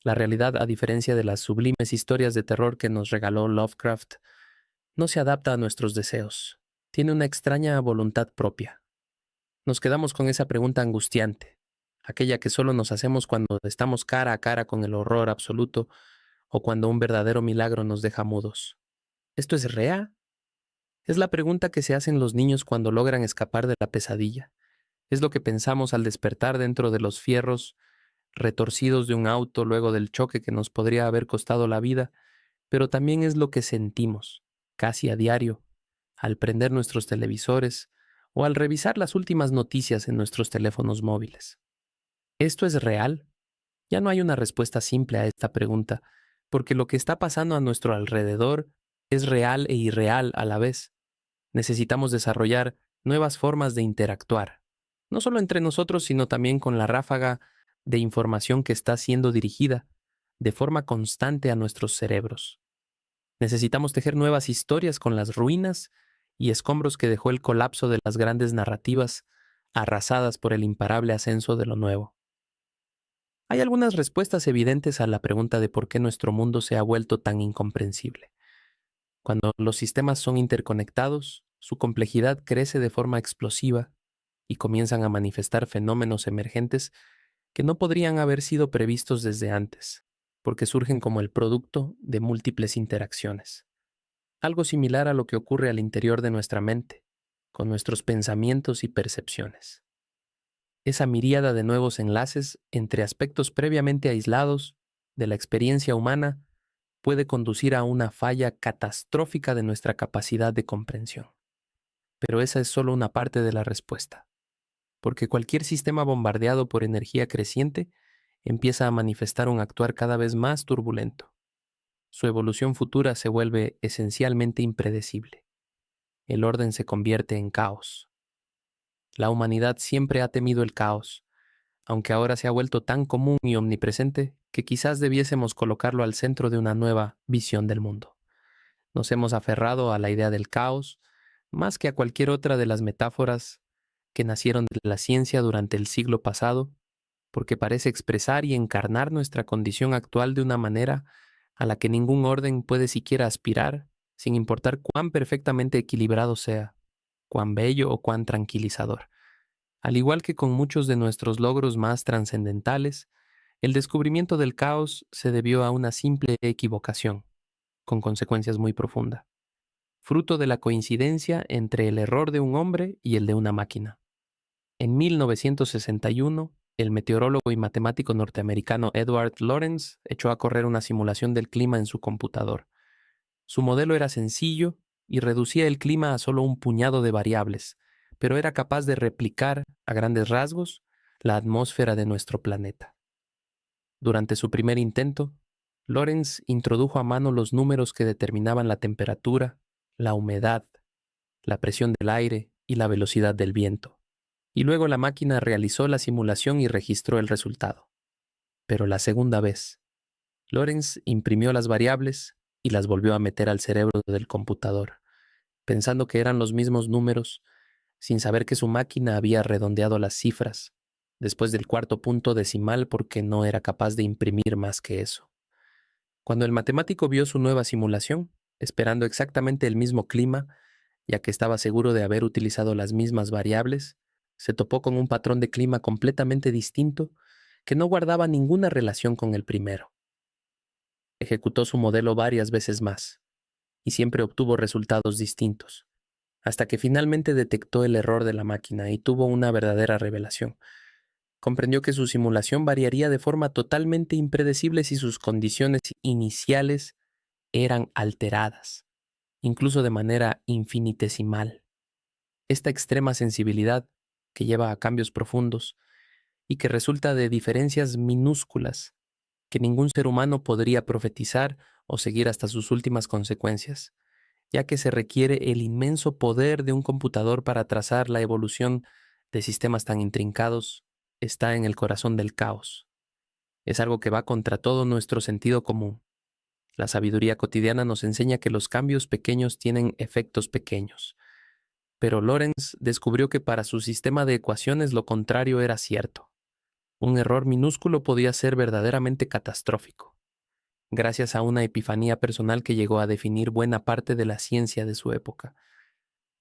La realidad, a diferencia de las sublimes historias de terror que nos regaló Lovecraft, no se adapta a nuestros deseos. Tiene una extraña voluntad propia. Nos quedamos con esa pregunta angustiante, aquella que solo nos hacemos cuando estamos cara a cara con el horror absoluto o cuando un verdadero milagro nos deja mudos. ¿Esto es real? Es la pregunta que se hacen los niños cuando logran escapar de la pesadilla. Es lo que pensamos al despertar dentro de los fierros retorcidos de un auto luego del choque que nos podría haber costado la vida, pero también es lo que sentimos, casi a diario, al prender nuestros televisores o al revisar las últimas noticias en nuestros teléfonos móviles. ¿Esto es real? Ya no hay una respuesta simple a esta pregunta, porque lo que está pasando a nuestro alrededor es real e irreal a la vez. Necesitamos desarrollar nuevas formas de interactuar, no solo entre nosotros, sino también con la ráfaga de información que está siendo dirigida de forma constante a nuestros cerebros. Necesitamos tejer nuevas historias con las ruinas y escombros que dejó el colapso de las grandes narrativas arrasadas por el imparable ascenso de lo nuevo. Hay algunas respuestas evidentes a la pregunta de por qué nuestro mundo se ha vuelto tan incomprensible. Cuando los sistemas son interconectados, su complejidad crece de forma explosiva y comienzan a manifestar fenómenos emergentes que no podrían haber sido previstos desde antes, porque surgen como el producto de múltiples interacciones. Algo similar a lo que ocurre al interior de nuestra mente, con nuestros pensamientos y percepciones. Esa miríada de nuevos enlaces entre aspectos previamente aislados de la experiencia humana puede conducir a una falla catastrófica de nuestra capacidad de comprensión. Pero esa es solo una parte de la respuesta, porque cualquier sistema bombardeado por energía creciente empieza a manifestar un actuar cada vez más turbulento. Su evolución futura se vuelve esencialmente impredecible. El orden se convierte en caos. La humanidad siempre ha temido el caos, aunque ahora se ha vuelto tan común y omnipresente que quizás debiésemos colocarlo al centro de una nueva visión del mundo. Nos hemos aferrado a la idea del caos más que a cualquier otra de las metáforas que nacieron de la ciencia durante el siglo pasado, porque parece expresar y encarnar nuestra condición actual de una manera a la que ningún orden puede siquiera aspirar, sin importar cuán perfectamente equilibrado sea, cuán bello o cuán tranquilizador. Al igual que con muchos de nuestros logros más trascendentales, el descubrimiento del caos se debió a una simple equivocación, con consecuencias muy profundas, fruto de la coincidencia entre el error de un hombre y el de una máquina. En 1961, el meteorólogo y matemático norteamericano Edward Lorenz echó a correr una simulación del clima en su computador. Su modelo era sencillo y reducía el clima a solo un puñado de variables, pero era capaz de replicar, a grandes rasgos, la atmósfera de nuestro planeta. Durante su primer intento, Lorenz introdujo a mano los números que determinaban la temperatura, la humedad, la presión del aire y la velocidad del viento. Y luego la máquina realizó la simulación y registró el resultado. Pero la segunda vez, Lorenz imprimió las variables y las volvió a meter al cerebro del computador, pensando que eran los mismos números, sin saber que su máquina había redondeado las cifras, después del cuarto punto decimal porque no era capaz de imprimir más que eso. Cuando el matemático vio su nueva simulación, esperando exactamente el mismo clima, ya que estaba seguro de haber utilizado las mismas variables, se topó con un patrón de clima completamente distinto que no guardaba ninguna relación con el primero. Ejecutó su modelo varias veces más, y siempre obtuvo resultados distintos, hasta que finalmente detectó el error de la máquina y tuvo una verdadera revelación. Comprendió que su simulación variaría de forma totalmente impredecible si sus condiciones iniciales eran alteradas, incluso de manera infinitesimal. Esta extrema sensibilidad, que lleva a cambios profundos y que resulta de diferencias minúsculas, que ningún ser humano podría profetizar o seguir hasta sus últimas consecuencias, ya que se requiere el inmenso poder de un computador para trazar la evolución de sistemas tan intrincados, está en el corazón del caos. Es algo que va contra todo nuestro sentido común. La sabiduría cotidiana nos enseña que los cambios pequeños tienen efectos pequeños. Pero Lorenz descubrió que para su sistema de ecuaciones lo contrario era cierto. Un error minúsculo podía ser verdaderamente catastrófico, gracias a una epifanía personal que llegó a definir buena parte de la ciencia de su época.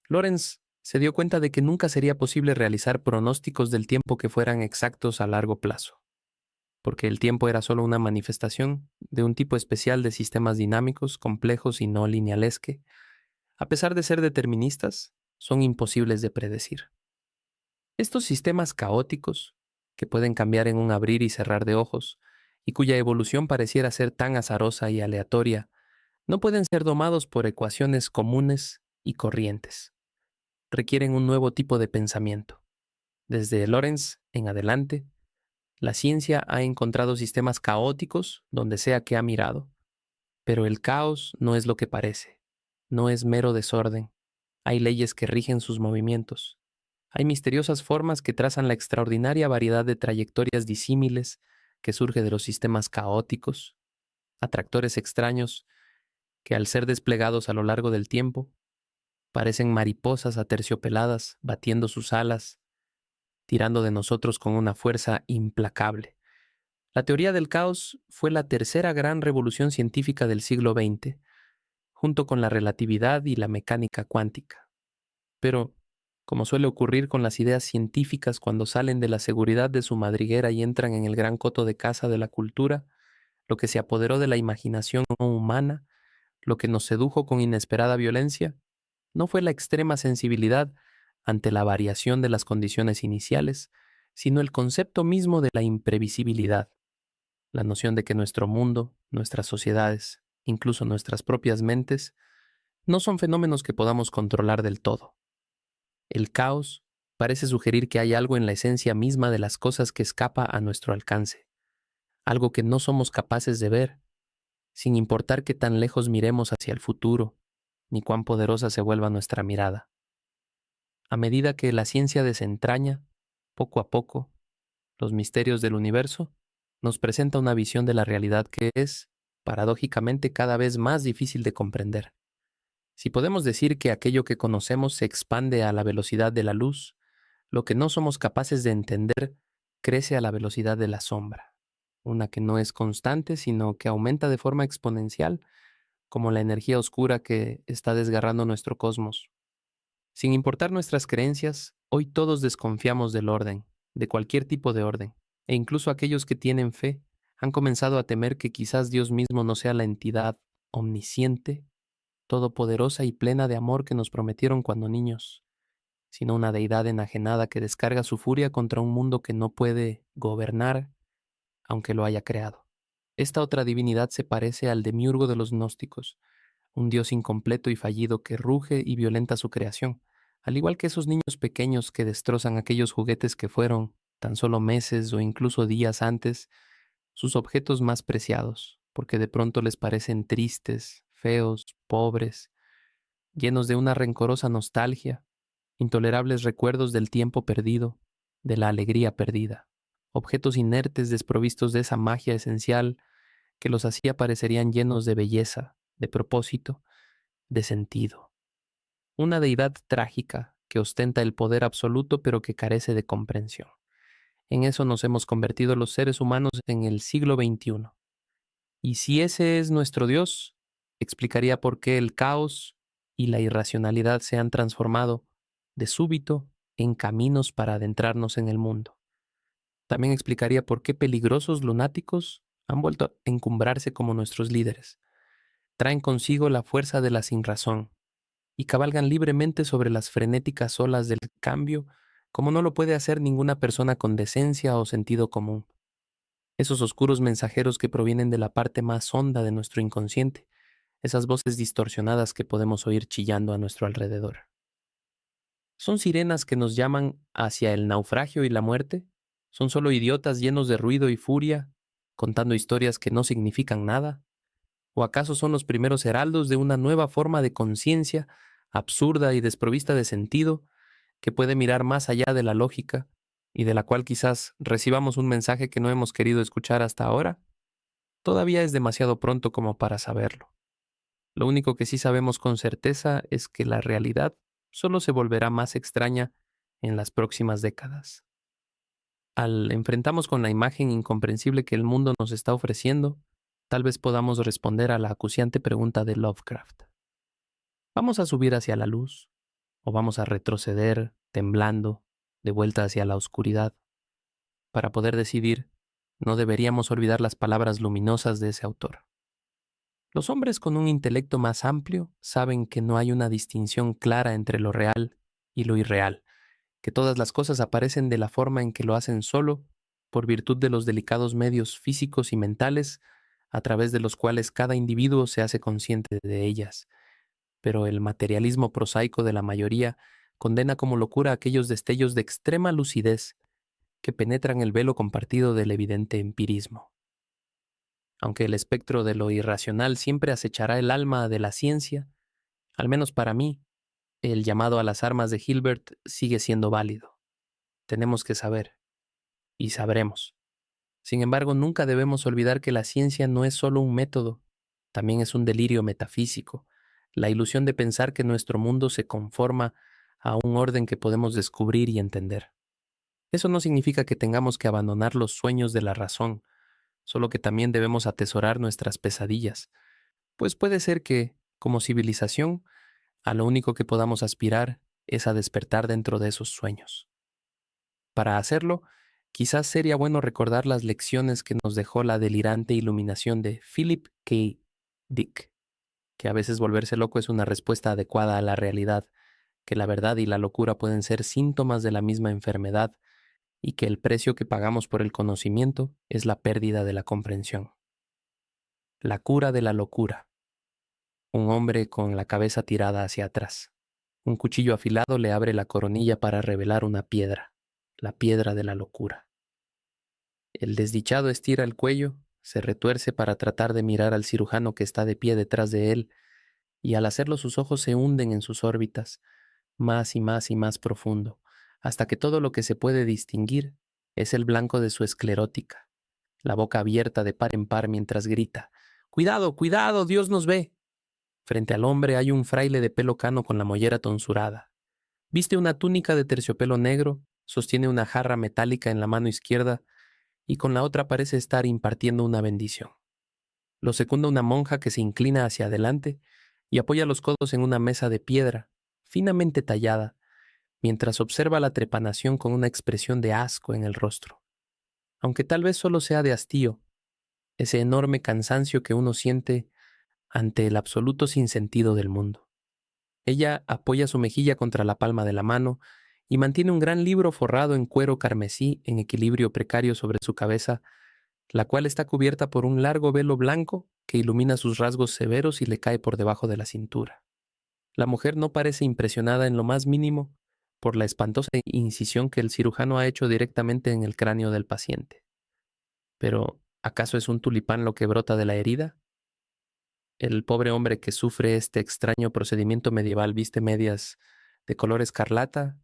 Lorenz se dio cuenta de que nunca sería posible realizar pronósticos del tiempo que fueran exactos a largo plazo, porque el tiempo era solo una manifestación de un tipo especial de sistemas dinámicos, complejos y no lineales que, a pesar de ser deterministas, son imposibles de predecir. Estos sistemas caóticos, que pueden cambiar en un abrir y cerrar de ojos, y cuya evolución pareciera ser tan azarosa y aleatoria, no pueden ser domados por ecuaciones comunes y corrientes. Requieren un nuevo tipo de pensamiento. Desde Lorenz en adelante, la ciencia ha encontrado sistemas caóticos donde sea que ha mirado, pero el caos no es lo que parece, no es mero desorden. Hay leyes que rigen sus movimientos. Hay misteriosas formas que trazan la extraordinaria variedad de trayectorias disímiles que surge de los sistemas caóticos, atractores extraños que al ser desplegados a lo largo del tiempo, parecen mariposas aterciopeladas batiendo sus alas, tirando de nosotros con una fuerza implacable. La teoría del caos fue la tercera gran revolución científica del siglo XX, junto con la relatividad y la mecánica cuántica. Pero, como suele ocurrir con las ideas científicas cuando salen de la seguridad de su madriguera y entran en el gran coto de caza de la cultura, lo que se apoderó de la imaginación humana, lo que nos sedujo con inesperada violencia, no fue la extrema sensibilidad ante la variación de las condiciones iniciales, sino el concepto mismo de la imprevisibilidad, la noción de que nuestro mundo, nuestras sociedades, incluso nuestras propias mentes, no son fenómenos que podamos controlar del todo. El caos parece sugerir que hay algo en la esencia misma de las cosas que escapa a nuestro alcance, algo que no somos capaces de ver, sin importar qué tan lejos miremos hacia el futuro, ni cuán poderosa se vuelva nuestra mirada. A medida que la ciencia desentraña, poco a poco, los misterios del universo, nos presenta una visión de la realidad que es, paradójicamente, cada vez más difícil de comprender. Si podemos decir que aquello que conocemos se expande a la velocidad de la luz, lo que no somos capaces de entender crece a la velocidad de la sombra, una que no es constante, sino que aumenta de forma exponencial, como la energía oscura que está desgarrando nuestro cosmos. Sin importar nuestras creencias, hoy todos desconfiamos del orden, de cualquier tipo de orden, e incluso aquellos que tienen fe han comenzado a temer que quizás Dios mismo no sea la entidad omnisciente, todopoderosa y plena de amor que nos prometieron cuando niños, sino una deidad enajenada que descarga su furia contra un mundo que no puede gobernar, aunque lo haya creado. Esta otra divinidad se parece al demiurgo de los gnósticos, un dios incompleto y fallido que ruge y violenta su creación, al igual que esos niños pequeños que destrozan aquellos juguetes que fueron, tan solo meses o incluso días antes, sus objetos más preciados, porque de pronto les parecen tristes, feos, pobres, llenos de una rencorosa nostalgia, intolerables recuerdos del tiempo perdido, de la alegría perdida, objetos inertes desprovistos de esa magia esencial que los hacía parecerían llenos de belleza, de propósito, de sentido. Una deidad trágica que ostenta el poder absoluto pero que carece de comprensión. En eso nos hemos convertido los seres humanos en el siglo XXI. Y si ese es nuestro Dios, explicaría por qué el caos y la irracionalidad se han transformado de súbito en caminos para adentrarnos en el mundo. También explicaría por qué peligrosos lunáticos han vuelto a encumbrarse como nuestros líderes. Traen consigo la fuerza de la sinrazón y cabalgan libremente sobre las frenéticas olas del cambio como no lo puede hacer ninguna persona con decencia o sentido común. Esos oscuros mensajeros que provienen de la parte más honda de nuestro inconsciente, esas voces distorsionadas que podemos oír chillando a nuestro alrededor. ¿Son sirenas que nos llaman hacia el naufragio y la muerte? ¿Son solo idiotas llenos de ruido y furia, contando historias que no significan nada? ¿O acaso son los primeros heraldos de una nueva forma de conciencia, absurda y desprovista de sentido, que puede mirar más allá de la lógica y de la cual quizás recibamos un mensaje que no hemos querido escuchar hasta ahora? Todavía es demasiado pronto como para saberlo. Lo único que sí sabemos con certeza es que la realidad solo se volverá más extraña en las próximas décadas. Al enfrentarnos con la imagen incomprensible que el mundo nos está ofreciendo, tal vez podamos responder a la acuciante pregunta de Lovecraft. ¿Vamos a subir hacia la luz o vamos a retroceder, temblando, de vuelta hacia la oscuridad? Para poder decidir, no deberíamos olvidar las palabras luminosas de ese autor. Los hombres con un intelecto más amplio saben que no hay una distinción clara entre lo real y lo irreal, que todas las cosas aparecen de la forma en que lo hacen solo por virtud de los delicados medios físicos y mentales a través de los cuales cada individuo se hace consciente de ellas. Pero el materialismo prosaico de la mayoría condena como locura aquellos destellos de extrema lucidez que penetran el velo compartido del evidente empirismo. Aunque el espectro de lo irracional siempre acechará el alma de la ciencia, al menos para mí, el llamado a las armas de Hilbert sigue siendo válido. Tenemos que saber, y sabremos. Sin embargo, nunca debemos olvidar que la ciencia no es solo un método, también es un delirio metafísico, la ilusión de pensar que nuestro mundo se conforma a un orden que podemos descubrir y entender. Eso no significa que tengamos que abandonar los sueños de la razón, solo que también debemos atesorar nuestras pesadillas, pues puede ser que, como civilización, a lo único que podamos aspirar es a despertar dentro de esos sueños. Para hacerlo, quizás sería bueno recordar las lecciones que nos dejó la delirante iluminación de Philip K. Dick, que a veces volverse loco es una respuesta adecuada a la realidad, que la verdad y la locura pueden ser síntomas de la misma enfermedad y que el precio que pagamos por el conocimiento es la pérdida de la comprensión. La cura de la locura. Un hombre con la cabeza tirada hacia atrás. Un cuchillo afilado le abre la coronilla para revelar una piedra, la piedra de la locura. El desdichado estira el cuello, se retuerce para tratar de mirar al cirujano que está de pie detrás de él, y al hacerlo sus ojos se hunden en sus órbitas, más y más y más profundo, hasta que todo lo que se puede distinguir es el blanco de su esclerótica, la boca abierta de par en par mientras grita: «¡Cuidado, cuidado! ¡Dios nos ve!». Frente al hombre hay un fraile de pelo cano con la mollera tonsurada. Viste una túnica de terciopelo negro, sostiene una jarra metálica en la mano izquierda y con la otra parece estar impartiendo una bendición. Lo secunda una monja que se inclina hacia adelante y apoya los codos en una mesa de piedra, finamente tallada, mientras observa la trepanación con una expresión de asco en el rostro. Aunque tal vez solo sea de hastío, ese enorme cansancio que uno siente ante el absoluto sinsentido del mundo. Ella apoya su mejilla contra la palma de la mano y mantiene un gran libro forrado en cuero carmesí en equilibrio precario sobre su cabeza, la cual está cubierta por un largo velo blanco que ilumina sus rasgos severos y le cae por debajo de la cintura. La mujer no parece impresionada en lo más mínimo por la espantosa incisión que el cirujano ha hecho directamente en el cráneo del paciente. Pero, ¿acaso es un tulipán lo que brota de la herida? El pobre hombre que sufre este extraño procedimiento medieval viste medias de color escarlata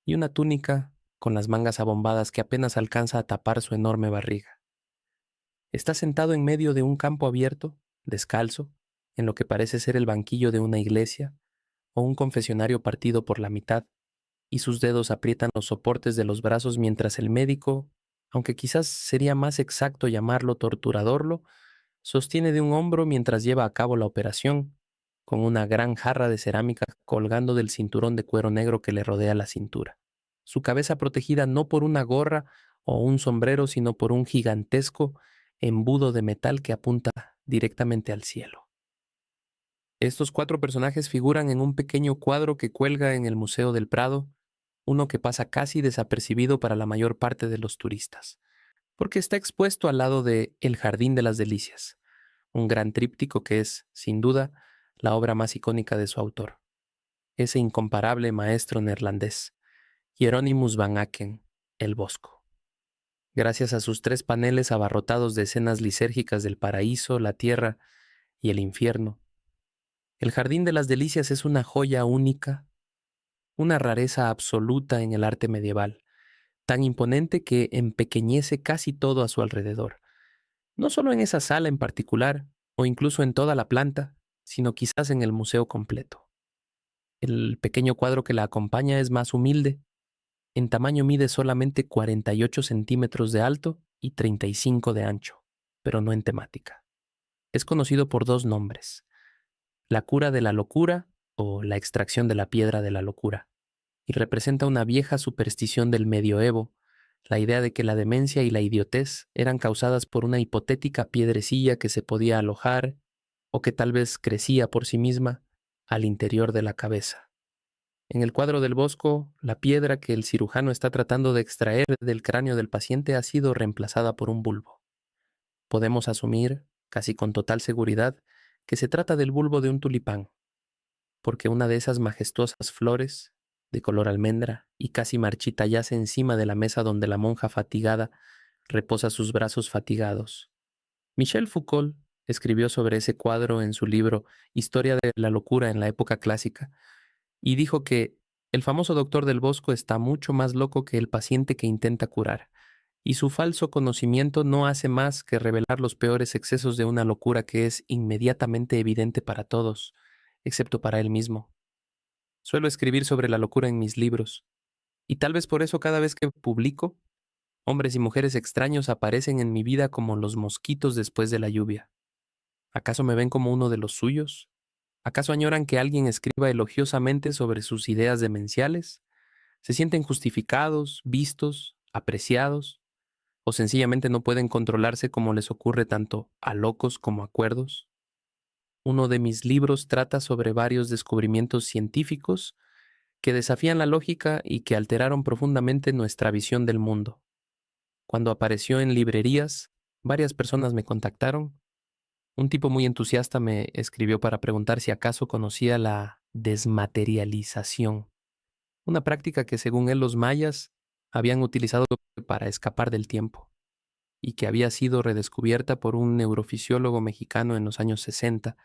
y una túnica con las mangas abombadas que apenas alcanza a tapar su enorme barriga. Está sentado en medio de un campo abierto, descalzo, en lo que parece ser el banquillo de una iglesia o un confesionario partido por la mitad, y sus dedos aprietan los soportes de los brazos mientras el médico, aunque quizás sería más exacto llamarlo torturadorlo, sostiene de un hombro mientras lleva a cabo la operación, con una gran jarra de cerámica colgando del cinturón de cuero negro que le rodea la cintura. Su cabeza protegida no por una gorra o un sombrero, sino por un gigantesco embudo de metal que apunta directamente al cielo. Estos 4 personajes figuran en un pequeño cuadro que cuelga en el Museo del Prado, uno que pasa casi desapercibido para la mayor parte de los turistas, porque está expuesto al lado de El Jardín de las Delicias, un gran tríptico que es, sin duda, la obra más icónica de su autor, ese incomparable maestro neerlandés, Hieronymus van Aken, el Bosco. Gracias a sus 3 paneles abarrotados de escenas lisérgicas del paraíso, la tierra y el infierno, El Jardín de las Delicias es una joya única, una rareza absoluta en el arte medieval, tan imponente que empequeñece casi todo a su alrededor. No solo en esa sala en particular, o incluso en toda la planta, sino quizás en el museo completo. El pequeño cuadro que la acompaña es más humilde. En tamaño mide solamente 48 centímetros de alto y 35 de ancho, pero no en temática. Es conocido por 2 nombres: La cura de la locura o La extracción de la piedra de la locura, y representa una vieja superstición del medioevo, la idea de que la demencia y la idiotez eran causadas por una hipotética piedrecilla que se podía alojar o que tal vez crecía por sí misma al interior de la cabeza. En el cuadro del Bosco, la piedra que el cirujano está tratando de extraer del cráneo del paciente ha sido reemplazada por un bulbo. Podemos asumir, casi con total seguridad, que se trata del bulbo de un tulipán, porque una de esas majestuosas flores, de color almendra y casi marchita, yace encima de la mesa donde la monja fatigada reposa sus brazos fatigados. Michel Foucault escribió sobre ese cuadro en su libro Historia de la locura en la época clásica, y dijo que el famoso doctor del Bosco está mucho más loco que el paciente que intenta curar, y su falso conocimiento no hace más que revelar los peores excesos de una locura que es inmediatamente evidente para todos, excepto para él mismo. Suelo escribir sobre la locura en mis libros, y tal vez por eso cada vez que publico, hombres y mujeres extraños aparecen en mi vida como los mosquitos después de la lluvia. ¿Acaso me ven como uno de los suyos? ¿Acaso añoran que alguien escriba elogiosamente sobre sus ideas demenciales? ¿Se sienten justificados, vistos, apreciados? ¿O sencillamente no pueden controlarse como les ocurre tanto a locos como a cuerdos? Uno de mis libros trata sobre varios descubrimientos científicos que desafían la lógica y que alteraron profundamente nuestra visión del mundo. Cuando apareció en librerías, varias personas me contactaron. Un tipo muy entusiasta me escribió para preguntar si acaso conocía la desmaterialización, una práctica que según él los mayas habían utilizado para escapar del tiempo y que había sido redescubierta por un neurofisiólogo mexicano en los años 60,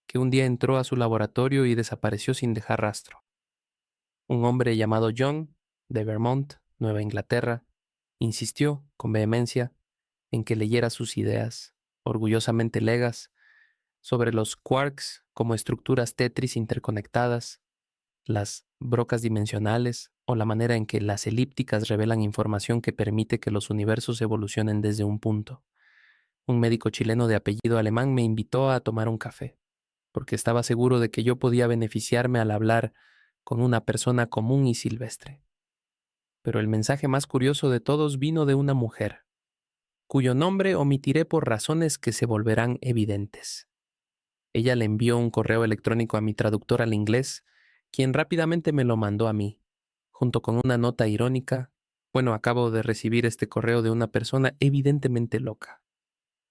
que un día entró a su laboratorio y desapareció sin dejar rastro. Un hombre llamado John, de Vermont, Nueva Inglaterra, insistió con vehemencia en que leyera sus ideas, orgullosamente legas, sobre los quarks como estructuras Tetris interconectadas, las brocas dimensionales o la manera en que las elípticas revelan información que permite que los universos evolucionen desde un punto. Un médico chileno de apellido alemán me invitó a tomar un café, porque estaba seguro de que yo podía beneficiarme al hablar con una persona común y silvestre. Pero el mensaje más curioso de todos vino de una mujer, cuyo nombre omitiré por razones que se volverán evidentes. Ella le envió un correo electrónico a mi traductor al inglés, quien rápidamente me lo mandó a mí, junto con una nota irónica. Bueno, acabo de recibir este correo de una persona evidentemente loca.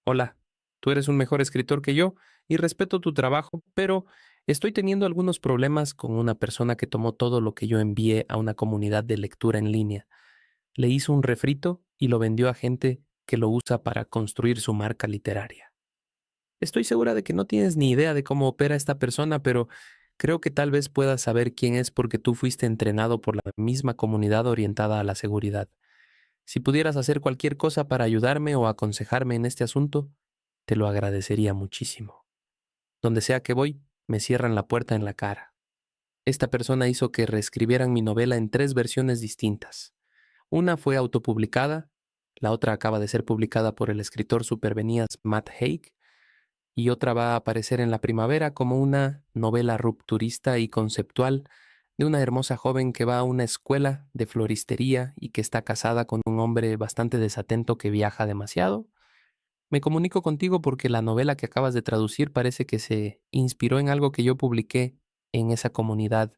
Hola, tú eres un mejor escritor que yo y respeto tu trabajo, pero estoy teniendo algunos problemas con una persona que tomó todo lo que yo envié a una comunidad de lectura en línea. Le hizo un refrito y lo vendió a gente que lo usa para construir su marca literaria. Estoy segura de que no tienes ni idea de cómo opera esta persona, pero creo que tal vez puedas saber quién es porque tú fuiste entrenado por la misma comunidad orientada a la seguridad. Si pudieras hacer cualquier cosa para ayudarme o aconsejarme en este asunto, te lo agradecería muchísimo. Donde sea que voy, me cierran la puerta en la cara. Esta persona hizo que reescribieran mi novela en 3 versiones distintas. Una fue autopublicada, la otra acaba de ser publicada por el escritor supervenías Matt Haig, y otra va a aparecer en la primavera como una novela rupturista y conceptual de una hermosa joven que va a una escuela de floristería y que está casada con un hombre bastante desatento que viaja demasiado. Me comunico contigo porque la novela que acabas de traducir parece que se inspiró en algo que yo publiqué en esa comunidad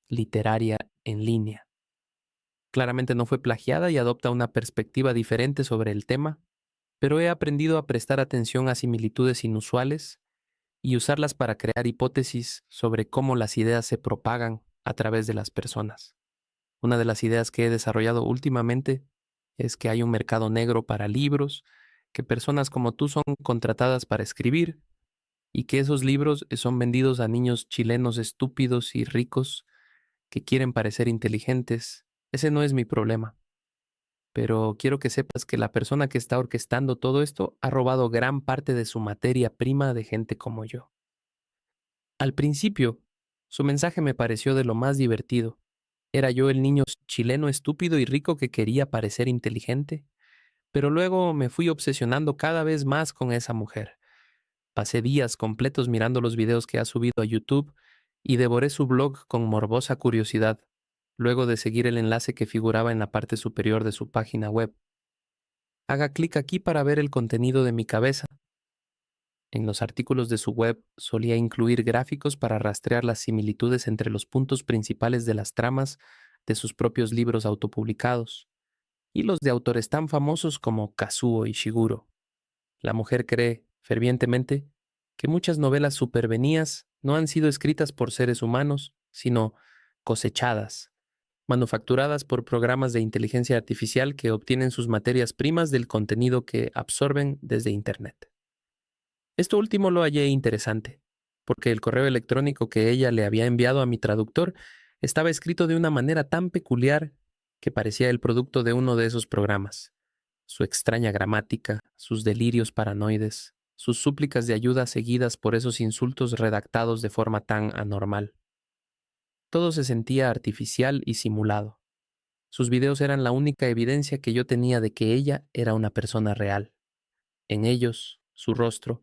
literaria en línea. Claramente no fue plagiada y adopta una perspectiva diferente sobre el tema, pero he aprendido a prestar atención a similitudes inusuales y usarlas para crear hipótesis sobre cómo las ideas se propagan a través de las personas. Una de las ideas que he desarrollado últimamente es que hay un mercado negro para libros, que personas como tú son contratadas para escribir y que esos libros son vendidos a niños chilenos estúpidos y ricos que quieren parecer inteligentes. Ese no es mi problema, pero quiero que sepas que la persona que está orquestando todo esto ha robado gran parte de su materia prima de gente como yo. Al principio, su mensaje me pareció de lo más divertido. Era yo el niño chileno estúpido y rico que quería parecer inteligente, pero luego me fui obsesionando cada vez más con esa mujer. Pasé días completos mirando los videos que ha subido a YouTube y devoré su blog con morbosa curiosidad, luego de seguir el enlace que figuraba en la parte superior de su página web. Haga clic aquí para ver el contenido de mi cabeza. En los artículos de su web solía incluir gráficos para rastrear las similitudes entre los puntos principales de las tramas de sus propios libros autopublicados y los de autores tan famosos como Kazuo Ishiguro. La mujer cree, fervientemente, que muchas novelas supervenías no han sido escritas por seres humanos, sino cosechadas, manufacturadas por programas de inteligencia artificial que obtienen sus materias primas del contenido que absorben desde Internet. Esto último lo hallé interesante, porque el correo electrónico que ella le había enviado a mi traductor estaba escrito de una manera tan peculiar que parecía el producto de uno de esos programas. Su extraña gramática, sus delirios paranoides, sus súplicas de ayuda seguidas por esos insultos redactados de forma tan anormal. Todo se sentía artificial y simulado. Sus videos eran la única evidencia que yo tenía de que ella era una persona real. En ellos, su rostro,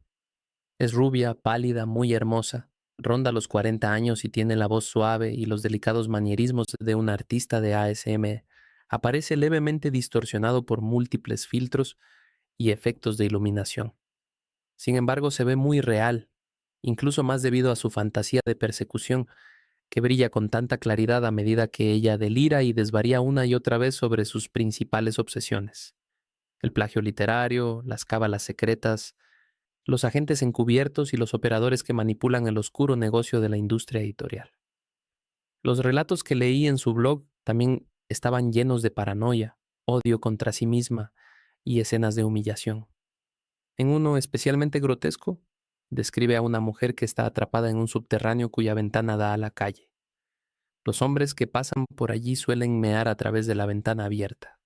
es rubia, pálida, muy hermosa, ronda los 40 años y tiene la voz suave y los delicados manierismos de un artista de ASM. Aparece levemente distorsionado por múltiples filtros y efectos de iluminación. Sin embargo, se ve muy real, incluso más debido a su fantasía de persecución, que brilla con tanta claridad a medida que ella delira y desvaría una y otra vez sobre sus principales obsesiones: el plagio literario, las cábalas secretas, los agentes encubiertos y los operadores que manipulan el oscuro negocio de la industria editorial. Los relatos que leí en su blog también estaban llenos de paranoia, odio contra sí misma y escenas de humillación. En uno especialmente grotesco, describe a una mujer que está atrapada en un subterráneo cuya ventana da a la calle. Los hombres que pasan por allí suelen mear a través de la ventana abierta,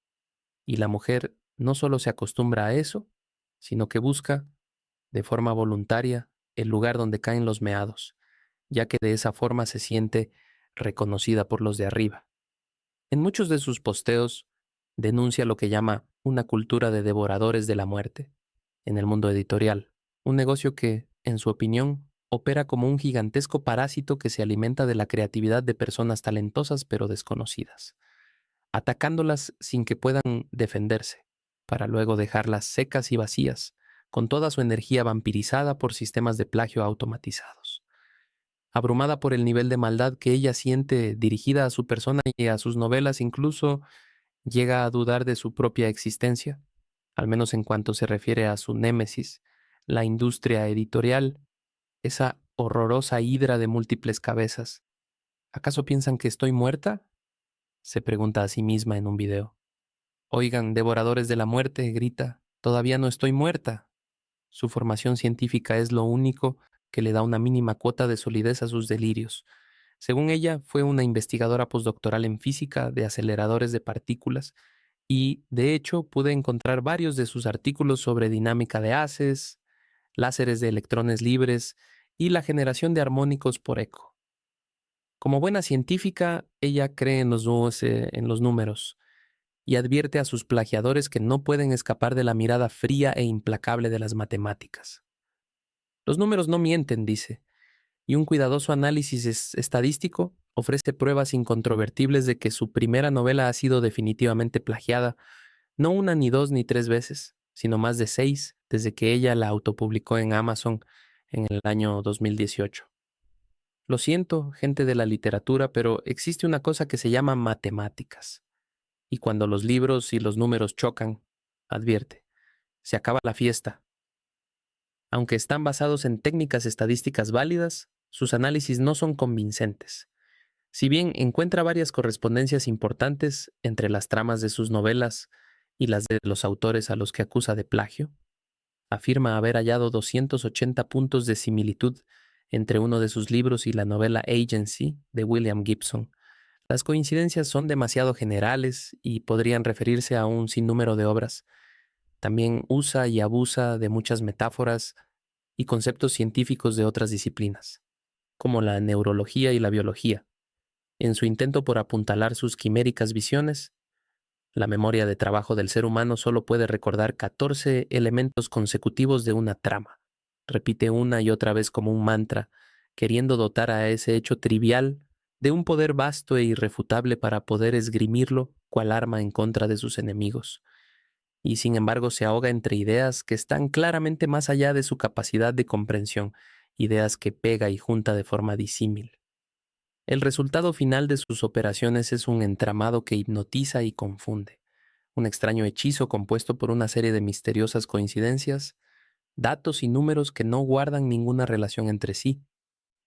y la mujer no solo se acostumbra a eso, sino que busca, de forma voluntaria, el lugar donde caen los meados, ya que de esa forma se siente reconocida por los de arriba. En muchos de sus posteos denuncia lo que llama una cultura de devoradores de la muerte en el mundo editorial, un negocio que, en su opinión, opera como un gigantesco parásito que se alimenta de la creatividad de personas talentosas pero desconocidas, atacándolas sin que puedan defenderse, para luego dejarlas secas y vacías, con toda su energía vampirizada por sistemas de plagio automatizados. Abrumada por el nivel de maldad que ella siente dirigida a su persona y a sus novelas, incluso llega a dudar de su propia existencia, al menos en cuanto se refiere a su némesis, la industria editorial, esa horrorosa hidra de múltiples cabezas. ¿Acaso piensan que estoy muerta?, se pregunta a sí misma en un video. Oigan, devoradores de la muerte, grita, todavía no estoy muerta. Su formación científica es lo único que le da una mínima cuota de solidez a sus delirios. Según ella, fue una investigadora postdoctoral en física de aceleradores de partículas y, de hecho, pude encontrar varios de sus artículos sobre dinámica de haces, láseres de electrones libres y la generación de armónicos por eco. Como buena científica, ella cree en los números y advierte a sus plagiadores que no pueden escapar de la mirada fría e implacable de las matemáticas. Los números no mienten, dice, y un cuidadoso análisis estadístico ofrece pruebas incontrovertibles de que su primera novela ha sido definitivamente plagiada, no una ni dos ni tres veces, sino más de 6 desde que ella la autopublicó en Amazon en el año 2018. Lo siento, gente de la literatura, pero existe una cosa que se llama matemáticas. Y cuando los libros y los números chocan, advierte, se acaba la fiesta. Aunque están basados en técnicas estadísticas válidas, sus análisis no son convincentes. Si bien encuentra varias correspondencias importantes entre las tramas de sus novelas y las de los autores a los que acusa de plagio, afirma haber hallado 280 puntos de similitud entre uno de sus libros y la novela Agency de William Gibson. Las coincidencias son demasiado generales y podrían referirse a un sinnúmero de obras. También usa y abusa de muchas metáforas y conceptos científicos de otras disciplinas, como la neurología y la biología. En su intento por apuntalar sus quiméricas visiones, la memoria de trabajo del ser humano solo puede recordar 14 elementos consecutivos de una trama. Repite una y otra vez como un mantra, queriendo dotar a ese hecho trivial de un poder vasto e irrefutable para poder esgrimirlo cual arma en contra de sus enemigos. Y sin embargo se ahoga entre ideas que están claramente más allá de su capacidad de comprensión, ideas que pega y junta de forma disímil. El resultado final de sus operaciones es un entramado que hipnotiza y confunde, un extraño hechizo compuesto por una serie de misteriosas coincidencias, datos y números que no guardan ninguna relación entre sí,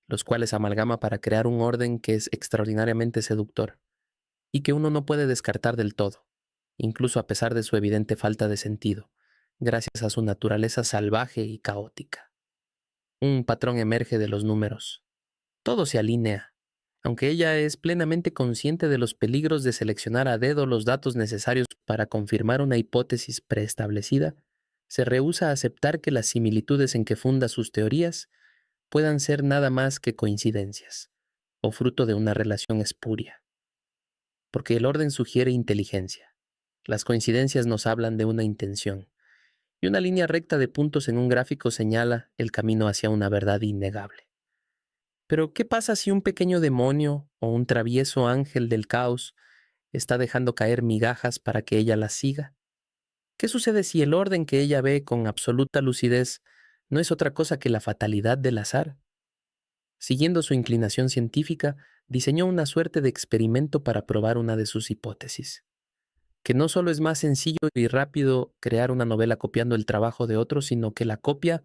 los cuales amalgama para crear un orden que es extraordinariamente seductor y que uno no puede descartar del todo, incluso a pesar de su evidente falta de sentido, gracias a su naturaleza salvaje y caótica. Un patrón emerge de los números. Todo se alinea. Aunque ella es plenamente consciente de los peligros de seleccionar a dedo los datos necesarios para confirmar una hipótesis preestablecida, se rehúsa a aceptar que las similitudes en que funda sus teorías puedan ser nada más que coincidencias, o fruto de una relación espuria. Porque el orden sugiere inteligencia. Las coincidencias nos hablan de una intención, y una línea recta de puntos en un gráfico señala el camino hacia una verdad innegable. Pero, ¿qué pasa si un pequeño demonio o un travieso ángel del caos está dejando caer migajas para que ella las siga? ¿Qué sucede si el orden que ella ve con absoluta lucidez no es otra cosa que la fatalidad del azar? Siguiendo su inclinación científica, diseñó una suerte de experimento para probar una de sus hipótesis. Que no solo es más sencillo y rápido crear una novela copiando el trabajo de otro, sino que la copia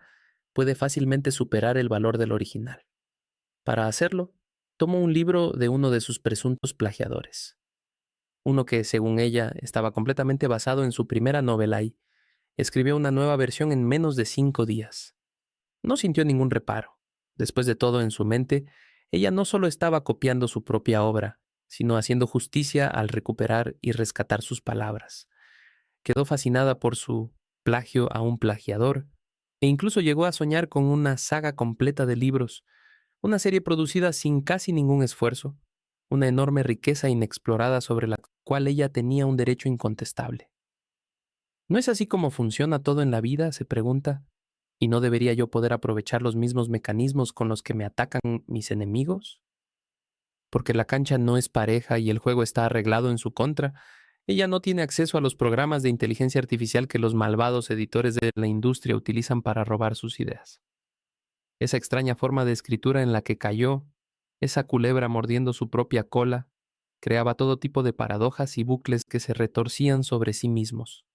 puede fácilmente superar el valor del original. Para hacerlo, tomó un libro de uno de sus presuntos plagiadores, uno que, según ella, estaba completamente basado en su primera novela y escribió una nueva versión en menos de 5 días. No sintió ningún reparo. Después de todo, en su mente, ella no solo estaba copiando su propia obra, sino haciendo justicia al recuperar y rescatar sus palabras. Quedó fascinada por su plagio a un plagiador e incluso llegó a soñar con una saga completa de libros, una serie producida sin casi ningún esfuerzo, una enorme riqueza inexplorada sobre la cual ella tenía un derecho incontestable. ¿No es así como funciona todo en la vida?, se pregunta. ¿Y no debería yo poder aprovechar los mismos mecanismos con los que me atacan mis enemigos? Porque la cancha no es pareja y el juego está arreglado en su contra, Ella no tiene acceso a los programas de inteligencia artificial que los malvados editores de la industria utilizan para robar sus ideas. Esa extraña forma de escritura en la que cayó, esa culebra mordiendo su propia cola, creaba todo tipo de paradojas y bucles que se retorcían sobre sí mismos,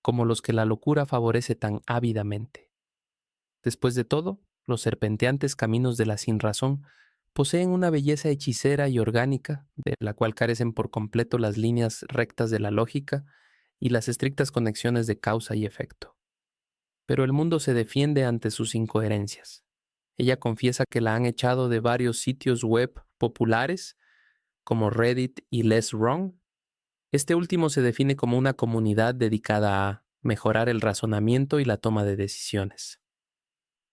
como los que la locura favorece tan ávidamente. Después de todo, los serpenteantes caminos de la sinrazón poseen una belleza hechicera y orgánica, de la cual carecen por completo las líneas rectas de la lógica y las estrictas conexiones de causa y efecto. Pero el mundo se defiende ante sus incoherencias. Ella confiesa que la han echado de varios sitios web populares, como Reddit y Less Wrong. Este último se define como una comunidad dedicada a mejorar el razonamiento y la toma de decisiones.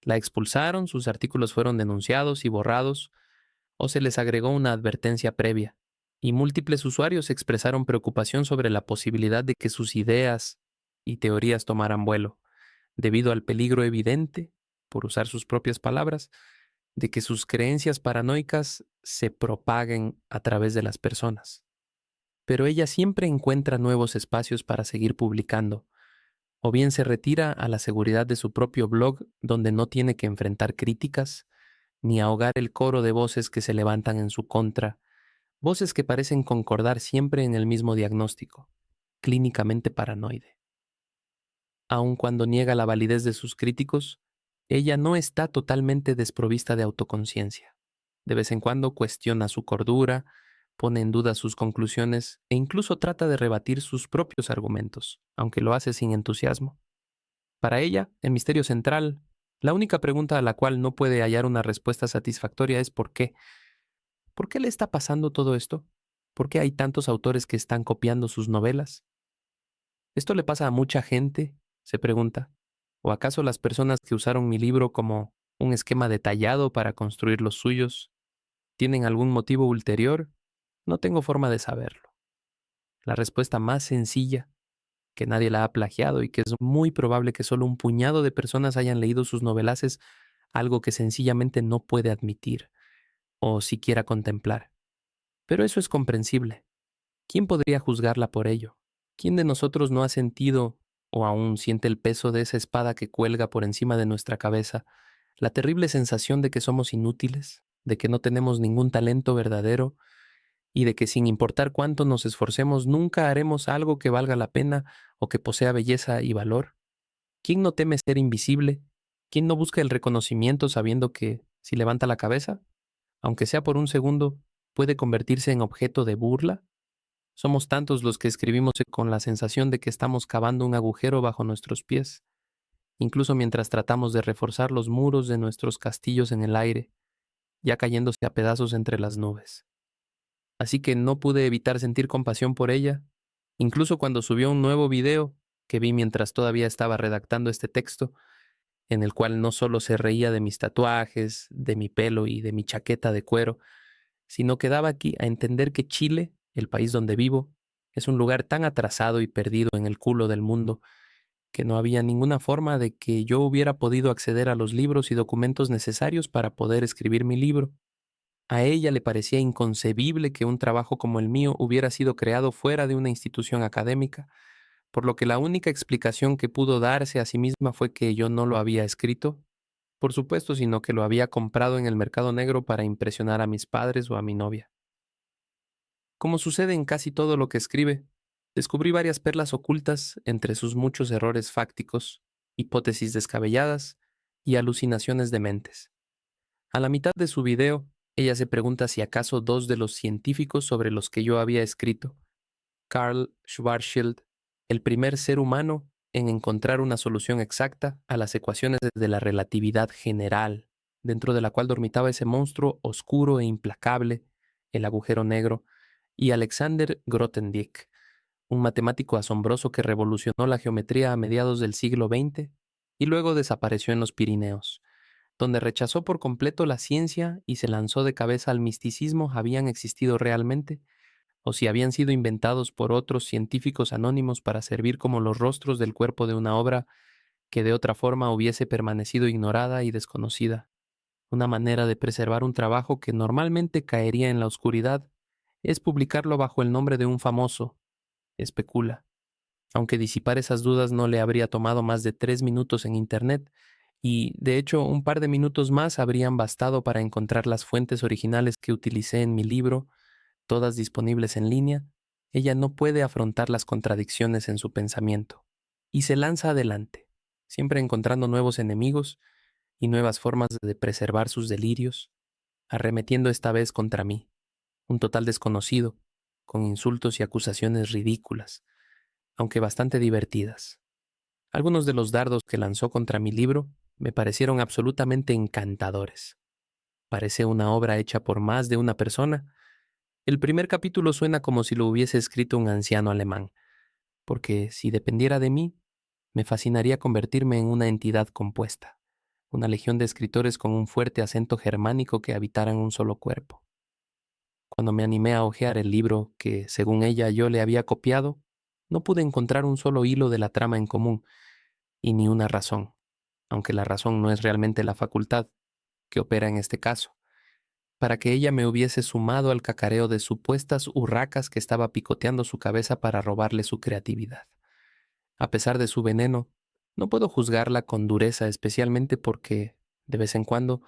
La expulsaron, sus artículos fueron denunciados y borrados, o se les agregó una advertencia previa, y múltiples usuarios expresaron preocupación sobre la posibilidad de que sus ideas y teorías tomaran vuelo, debido al peligro evidente, por usar sus propias palabras, de que sus creencias paranoicas se propaguen a través de las personas. Pero ella siempre encuentra nuevos espacios para seguir publicando, o bien se retira a la seguridad de su propio blog donde no tiene que enfrentar críticas, ni ahogar el coro de voces que se levantan en su contra, voces que parecen concordar siempre en el mismo diagnóstico, clínicamente paranoide. Aun cuando niega la validez de sus críticos, ella no está totalmente desprovista de autoconciencia. De vez en cuando cuestiona su cordura, pone en duda sus conclusiones e incluso trata de rebatir sus propios argumentos, aunque lo hace sin entusiasmo. Para ella, el misterio central, la única pregunta a la cual no puede hallar una respuesta satisfactoria es ¿por qué? ¿Por qué le está pasando todo esto? ¿Por qué hay tantos autores que están copiando sus novelas? ¿Esto le pasa a mucha gente?, se pregunta. ¿O acaso las personas que usaron mi libro como un esquema detallado para construir los suyos tienen algún motivo ulterior? No tengo forma de saberlo. La respuesta más sencilla, que nadie la ha plagiado y que es muy probable que solo un puñado de personas hayan leído sus novelas, es algo que sencillamente no puede admitir o siquiera contemplar. Pero eso es comprensible. ¿Quién podría juzgarla por ello? ¿Quién de nosotros no ha sentido o aún siente el peso de esa espada que cuelga por encima de nuestra cabeza, la terrible sensación de que somos inútiles, de que no tenemos ningún talento verdadero y de que sin importar cuánto nos esforcemos nunca haremos algo que valga la pena o que posea belleza y valor? ¿Quién no teme ser invisible? ¿Quién no busca el reconocimiento sabiendo que, si levanta la cabeza, aunque sea por un segundo, puede convertirse en objeto de burla? Somos tantos los que escribimos con la sensación de que estamos cavando un agujero bajo nuestros pies, incluso mientras tratamos de reforzar los muros de nuestros castillos en el aire, ya cayéndose a pedazos entre las nubes. Así que no pude evitar sentir compasión por ella, incluso cuando subió un nuevo video que vi mientras todavía estaba redactando este texto, en el cual no solo se reía de mis tatuajes, de mi pelo y de mi chaqueta de cuero, sino que daba aquí a entender que Chile, el país donde vivo, es un lugar tan atrasado y perdido en el culo del mundo que no había ninguna forma de que yo hubiera podido acceder a los libros y documentos necesarios para poder escribir mi libro. A ella le parecía inconcebible que un trabajo como el mío hubiera sido creado fuera de una institución académica, por lo que la única explicación que pudo darse a sí misma fue que yo no lo había escrito, por supuesto, sino que lo había comprado en el mercado negro para impresionar a mis padres o a mi novia. Como sucede en casi todo lo que escribe, descubrí varias perlas ocultas entre sus muchos errores fácticos, hipótesis descabelladas y alucinaciones dementes. A la mitad de su video, ella se pregunta si acaso dos de los científicos sobre los que yo había escrito, Karl Schwarzschild, el primer ser humano en encontrar una solución exacta a las ecuaciones de la relatividad general, dentro de la cual dormitaba ese monstruo oscuro e implacable, el agujero negro, y Alexander Grothendieck, un matemático asombroso que revolucionó la geometría a mediados del siglo XX y luego desapareció en los Pirineos, donde rechazó por completo la ciencia y se lanzó de cabeza al misticismo. ¿Habían existido realmente? ¿O si habían sido inventados por otros científicos anónimos para servir como los rostros del cuerpo de una obra que de otra forma hubiese permanecido ignorada y desconocida? Una manera de preservar un trabajo que normalmente caería en la oscuridad es publicarlo bajo el nombre de un famoso, especula, aunque disipar esas dudas no le habría tomado más de 3 minutos en Internet, y de hecho un par de minutos más habrían bastado para encontrar las fuentes originales que utilicé en mi libro, todas disponibles en línea. Ella no puede afrontar las contradicciones en su pensamiento, y se lanza adelante, siempre encontrando nuevos enemigos y nuevas formas de preservar sus delirios, arremetiendo esta vez contra mí, un total desconocido, con insultos y acusaciones ridículas, aunque bastante divertidas. Algunos de los dardos que lanzó contra mi libro me parecieron absolutamente encantadores. Parece una obra hecha por más de una persona. El primer capítulo suena como si lo hubiese escrito un anciano alemán, porque si dependiera de mí, me fascinaría convertirme en una entidad compuesta, una legión de escritores con un fuerte acento germánico que habitaran un solo cuerpo. Cuando me animé a hojear el libro que, según ella, yo le había copiado, no pude encontrar un solo hilo de la trama en común y ni una razón, aunque la razón no es realmente la facultad que opera en este caso, para que ella me hubiese sumado al cacareo de supuestas urracas que estaba picoteando su cabeza para robarle su creatividad. A pesar de su veneno, no puedo juzgarla con dureza, especialmente porque, de vez en cuando,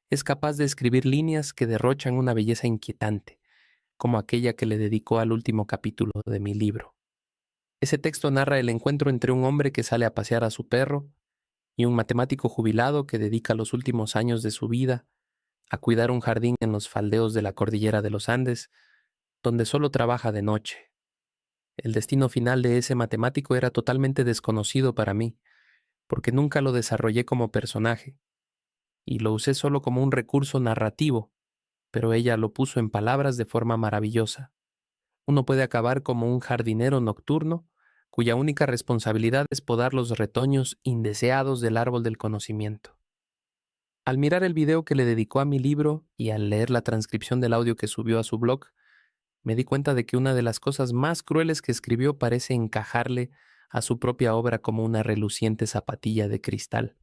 es capaz de escribir líneas que derrochan una belleza inquietante, como aquella que le dedicó al último capítulo de mi libro. Ese texto narra el encuentro entre un hombre que sale a pasear a su perro y un matemático jubilado que dedica los últimos años de su vida a cuidar un jardín en los faldeos de la cordillera de los Andes, donde solo trabaja de noche. El destino final de ese matemático era totalmente desconocido para mí, porque nunca lo desarrollé como personaje, y lo usé solo como un recurso narrativo, pero ella lo puso en palabras de forma maravillosa. Uno puede acabar como un jardinero nocturno, cuya única responsabilidad es podar los retoños indeseados del árbol del conocimiento. Al mirar el video que le dedicó a mi libro y al leer la transcripción del audio que subió a su blog, me di cuenta de que una de las cosas más crueles que escribió parece encajarle a su propia obra como una reluciente zapatilla de cristal.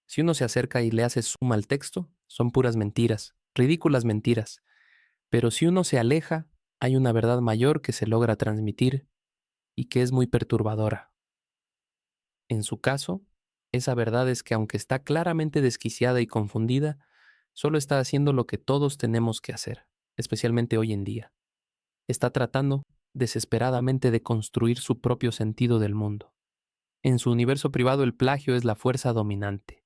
Si uno se acerca y le hace zoom al texto, son puras mentiras, ridículas mentiras. Pero si uno se aleja, hay una verdad mayor que se logra transmitir y que es muy perturbadora. En su caso, esa verdad es que aunque está claramente desquiciada y confundida, solo está haciendo lo que todos tenemos que hacer, especialmente hoy en día. Está tratando desesperadamente de construir su propio sentido del mundo. En su universo privado el plagio es la fuerza dominante,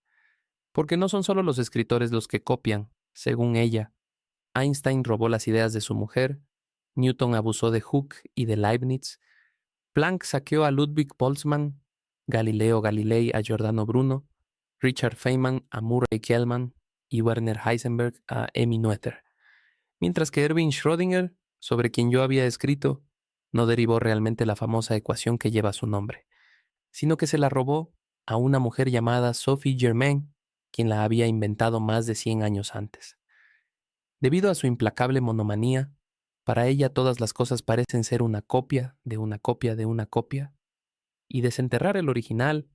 porque no son solo los escritores los que copian, según ella. Einstein robó las ideas de su mujer, Newton abusó de Hooke y de Leibniz, Planck saqueó a Ludwig Boltzmann, Galileo Galilei a Giordano Bruno, Richard Feynman a Murray Gell-Mann y Werner Heisenberg a Emmy Noether. Mientras que Erwin Schrödinger, sobre quien yo había escrito, no derivó realmente la famosa ecuación que lleva su nombre, sino que se la robó a una mujer llamada Sophie Germain, quien la había inventado más de 100 años antes. Debido a su implacable monomanía, para ella todas las cosas parecen ser una copia de una copia de una copia, y desenterrar el original,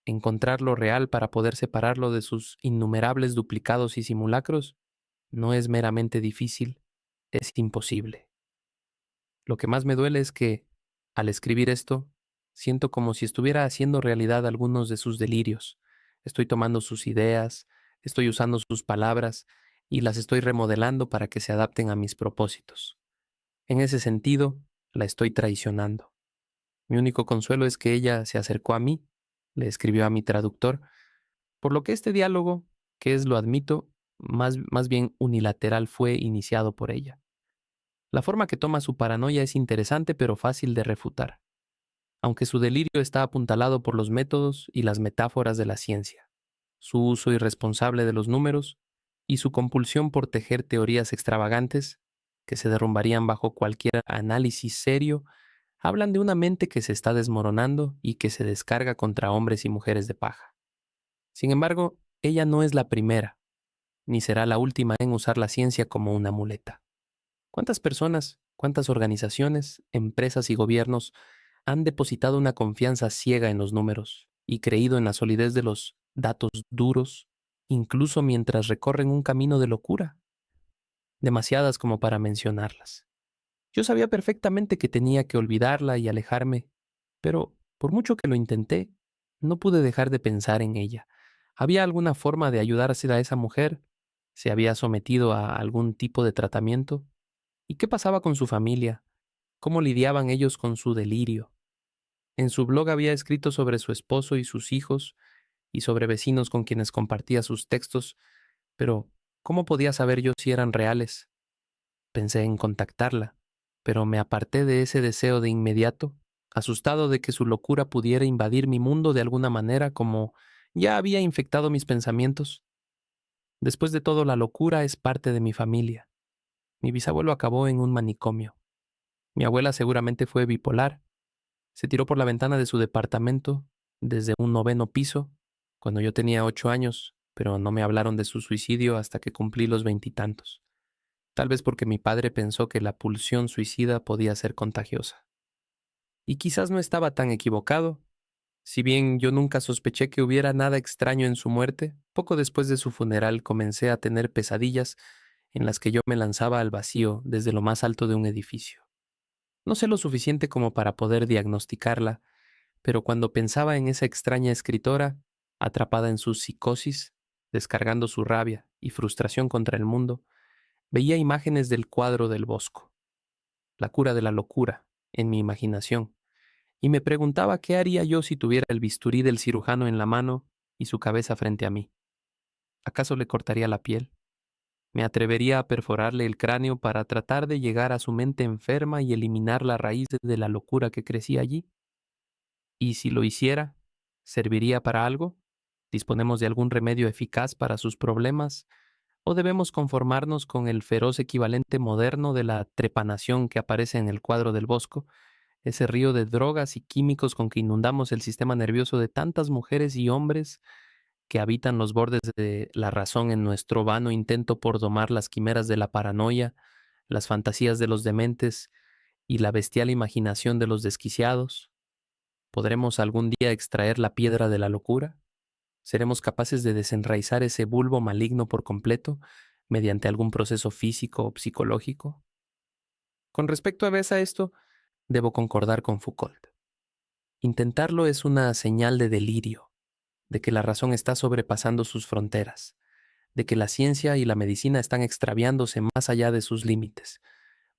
encontrar lo real para poder separarlo de sus innumerables duplicados y simulacros, no es meramente difícil, es imposible. Lo que más me duele es que, al escribir esto, siento como si estuviera haciendo realidad algunos de sus delirios. Estoy tomando sus ideas, estoy usando sus palabras y las estoy remodelando para que se adapten a mis propósitos. En ese sentido, la estoy traicionando. Mi único consuelo es que ella se acercó a mí, le escribió a mi traductor, por lo que este diálogo, que es, lo admito, más bien unilateral, fue iniciado por ella. La forma que toma su paranoia es interesante pero fácil de refutar, aunque su delirio está apuntalado por los métodos y las metáforas de la ciencia, su uso irresponsable de los números y su compulsión por tejer teorías extravagantes que se derrumbarían bajo cualquier análisis serio, hablan de una mente que se está desmoronando y que se descarga contra hombres y mujeres de paja. Sin embargo, ella no es la primera, ni será la última en usar la ciencia como una muleta. ¿Cuántas personas, cuántas organizaciones, empresas y gobiernos han depositado una confianza ciega en los números y creído en la solidez de los datos duros, incluso mientras recorren un camino de locura? Demasiadas como para mencionarlas. Yo sabía perfectamente que tenía que olvidarla y alejarme, pero por mucho que lo intenté, no pude dejar de pensar en ella. ¿Había alguna forma de ayudarse a esa mujer? ¿Se había sometido a algún tipo de tratamiento? ¿Y qué pasaba con su familia? ¿Cómo lidiaban ellos con su delirio? En su blog había escrito sobre su esposo y sus hijos y sobre vecinos con quienes compartía sus textos, pero ¿cómo podía saber yo si eran reales? Pensé en contactarla, pero me aparté de ese deseo de inmediato, asustado de que su locura pudiera invadir mi mundo de alguna manera como ya había infectado mis pensamientos. Después de todo, la locura es parte de mi familia. Mi bisabuelo acabó en un manicomio. Mi abuela seguramente fue bipolar. Se tiró por la ventana de su departamento desde un noveno piso cuando yo tenía 8 años, pero no me hablaron de su suicidio hasta que cumplí los veintitantos. Tal vez porque mi padre pensó que la pulsión suicida podía ser contagiosa. Y quizás no estaba tan equivocado. Si bien yo nunca sospeché que hubiera nada extraño en su muerte, poco después de su funeral comencé a tener pesadillas en las que yo me lanzaba al vacío desde lo más alto de un edificio. No sé lo suficiente como para poder diagnosticarla, pero cuando pensaba en esa extraña escritora, atrapada en su psicosis, descargando su rabia y frustración contra el mundo, veía imágenes del cuadro del Bosco, la cura de la locura, en mi imaginación, y me preguntaba qué haría yo si tuviera el bisturí del cirujano en la mano y su cabeza frente a mí. ¿Acaso le cortaría la piel? ¿Me atrevería a perforarle el cráneo para tratar de llegar a su mente enferma y eliminar la raíz de la locura que crecía allí? Y si lo hiciera, ¿serviría para algo? ¿Disponemos de algún remedio eficaz para sus problemas? ¿O debemos conformarnos con el feroz equivalente moderno de la trepanación que aparece en el cuadro del Bosco, ese río de drogas y químicos con que inundamos el sistema nervioso de tantas mujeres y hombres que habitan los bordes de la razón en nuestro vano intento por domar las quimeras de la paranoia, las fantasías de los dementes y la bestial imaginación de los desquiciados? ¿Podremos algún día extraer la piedra de la locura? ¿Seremos capaces de desenraizar ese bulbo maligno por completo mediante algún proceso físico o psicológico? Con respecto a esto, debo concordar con Foucault. Intentarlo es una señal de delirio, de que la razón está sobrepasando sus fronteras, de que la ciencia y la medicina están extraviándose más allá de sus límites,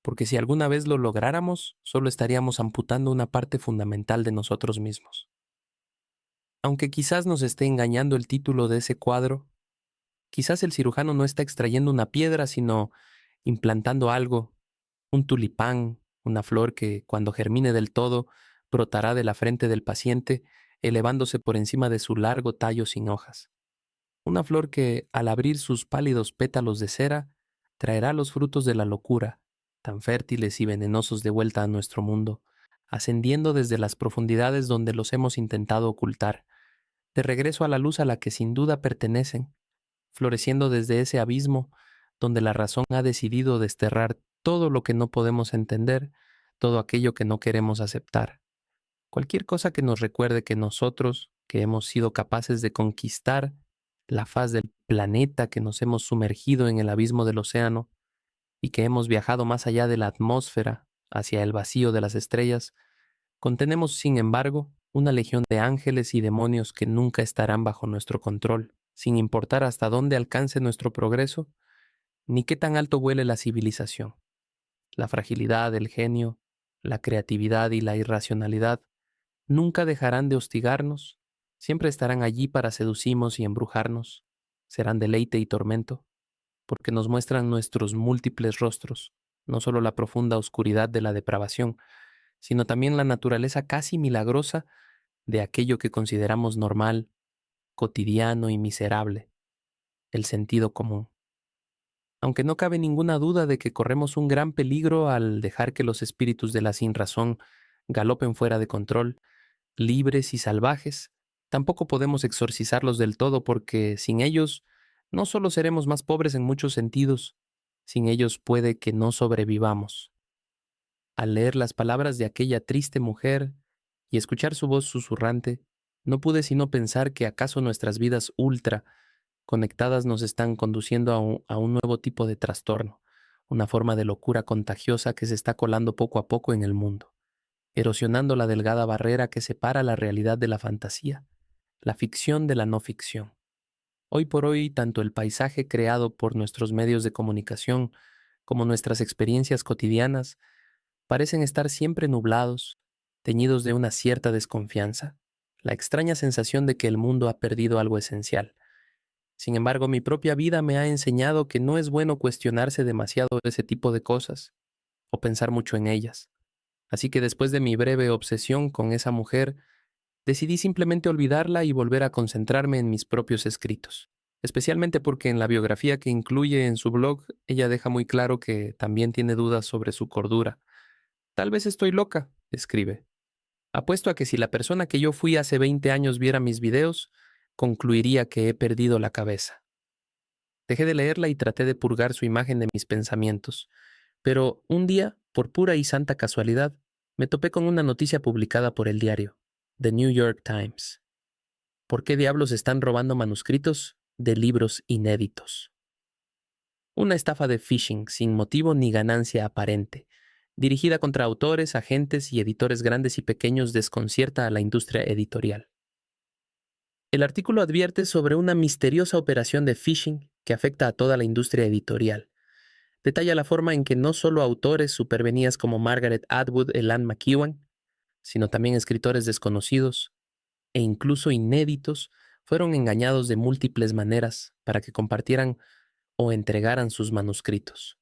porque si alguna vez lo lográramos, solo estaríamos amputando una parte fundamental de nosotros mismos. Aunque quizás nos esté engañando el título de ese cuadro, quizás el cirujano no está extrayendo una piedra, sino implantando algo, un tulipán, una flor que, cuando germine del todo, brotará de la frente del paciente, elevándose por encima de su largo tallo sin hojas. Una flor que, al abrir sus pálidos pétalos de cera, traerá los frutos de la locura, tan fértiles y venenosos de vuelta a nuestro mundo, ascendiendo desde las profundidades donde los hemos intentado ocultar, de regreso a la luz a la que sin duda pertenecen, floreciendo desde ese abismo donde la razón ha decidido desterrar todo lo que no podemos entender, todo aquello que no queremos aceptar. Cualquier cosa que nos recuerde que nosotros, que hemos sido capaces de conquistar la faz del planeta, que nos hemos sumergido en el abismo del océano y que hemos viajado más allá de la atmósfera hacia el vacío de las estrellas, contenemos, sin embargo, una legión de ángeles y demonios que nunca estarán bajo nuestro control, sin importar hasta dónde alcance nuestro progreso, ni qué tan alto vuele la civilización. La fragilidad, el genio, la creatividad y la irracionalidad nunca dejarán de hostigarnos, siempre estarán allí para seducirnos y embrujarnos, serán deleite y tormento, porque nos muestran nuestros múltiples rostros, no solo la profunda oscuridad de la depravación, sino también la naturaleza casi milagrosa de aquello que consideramos normal, cotidiano y miserable, el sentido común. Aunque no cabe ninguna duda de que corremos un gran peligro al dejar que los espíritus de la sinrazón galopen fuera de control, libres y salvajes, tampoco podemos exorcizarlos del todo porque sin ellos no solo seremos más pobres en muchos sentidos, sin ellos puede que no sobrevivamos. Al leer las palabras de aquella triste mujer y escuchar su voz susurrante, no pude sino pensar que acaso nuestras vidas ultra conectadas nos están conduciendo a un nuevo tipo de trastorno, una forma de locura contagiosa que se está colando poco a poco en el mundo, erosionando la delgada barrera que separa la realidad de la fantasía, la ficción de la no ficción. Hoy por hoy, tanto el paisaje creado por nuestros medios de comunicación como nuestras experiencias cotidianas parecen estar siempre nublados, teñidos de una cierta desconfianza, la extraña sensación de que el mundo ha perdido algo esencial. Sin embargo, mi propia vida me ha enseñado que no es bueno cuestionarse demasiado ese tipo de cosas o pensar mucho en ellas. Así que después de mi breve obsesión con esa mujer, decidí simplemente olvidarla y volver a concentrarme en mis propios escritos. Especialmente porque en la biografía que incluye en su blog, ella deja muy claro que también tiene dudas sobre su cordura. Tal vez estoy loca, escribe. Apuesto a que si la persona que yo fui hace 20 años viera mis videos, concluiría que he perdido la cabeza. Dejé de leerla y traté de purgar su imagen de mis pensamientos. Pero un día, por pura y santa casualidad, me topé con una noticia publicada por el diario, The New York Times. ¿Por qué diablos están robando manuscritos de libros inéditos? Una estafa de phishing sin motivo ni ganancia aparente, dirigida contra autores, agentes y editores grandes y pequeños, desconcierta a la industria editorial. El artículo advierte sobre una misteriosa operación de phishing que afecta a toda la industria editorial. Detalla la forma en que no solo autores supervenías como Margaret Atwood y Ian McEwan, sino también escritores desconocidos e incluso inéditos fueron engañados de múltiples maneras para que compartieran o entregaran sus manuscritos.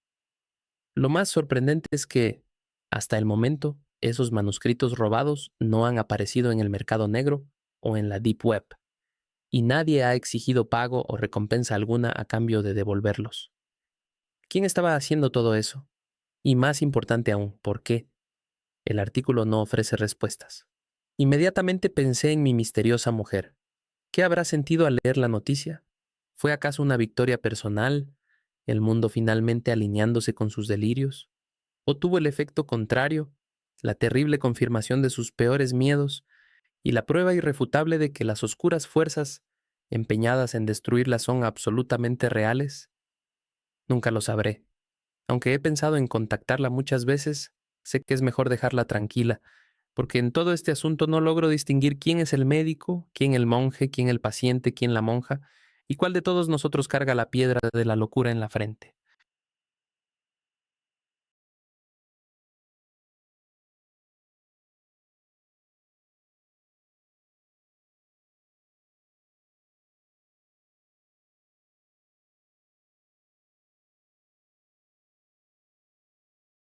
Lo más sorprendente es que, hasta el momento, esos manuscritos robados no han aparecido en el mercado negro o en la Deep Web, y nadie ha exigido pago o recompensa alguna a cambio de devolverlos. ¿Quién estaba haciendo todo eso? Y más importante aún, ¿por qué? El artículo no ofrece respuestas. Inmediatamente pensé en mi misteriosa mujer. ¿Qué habrá sentido al leer la noticia? ¿Fue acaso una victoria personal, el mundo finalmente alineándose con sus delirios? ¿O tuvo el efecto contrario, la terrible confirmación de sus peores miedos y la prueba irrefutable de que las oscuras fuerzas empeñadas en destruirla son absolutamente reales? Nunca lo sabré. Aunque he pensado en contactarla muchas veces, sé que es mejor dejarla tranquila, porque en todo este asunto no logro distinguir quién es el médico, quién el monje, quién el paciente, quién la monja, y cuál de todos nosotros carga la piedra de la locura en la frente.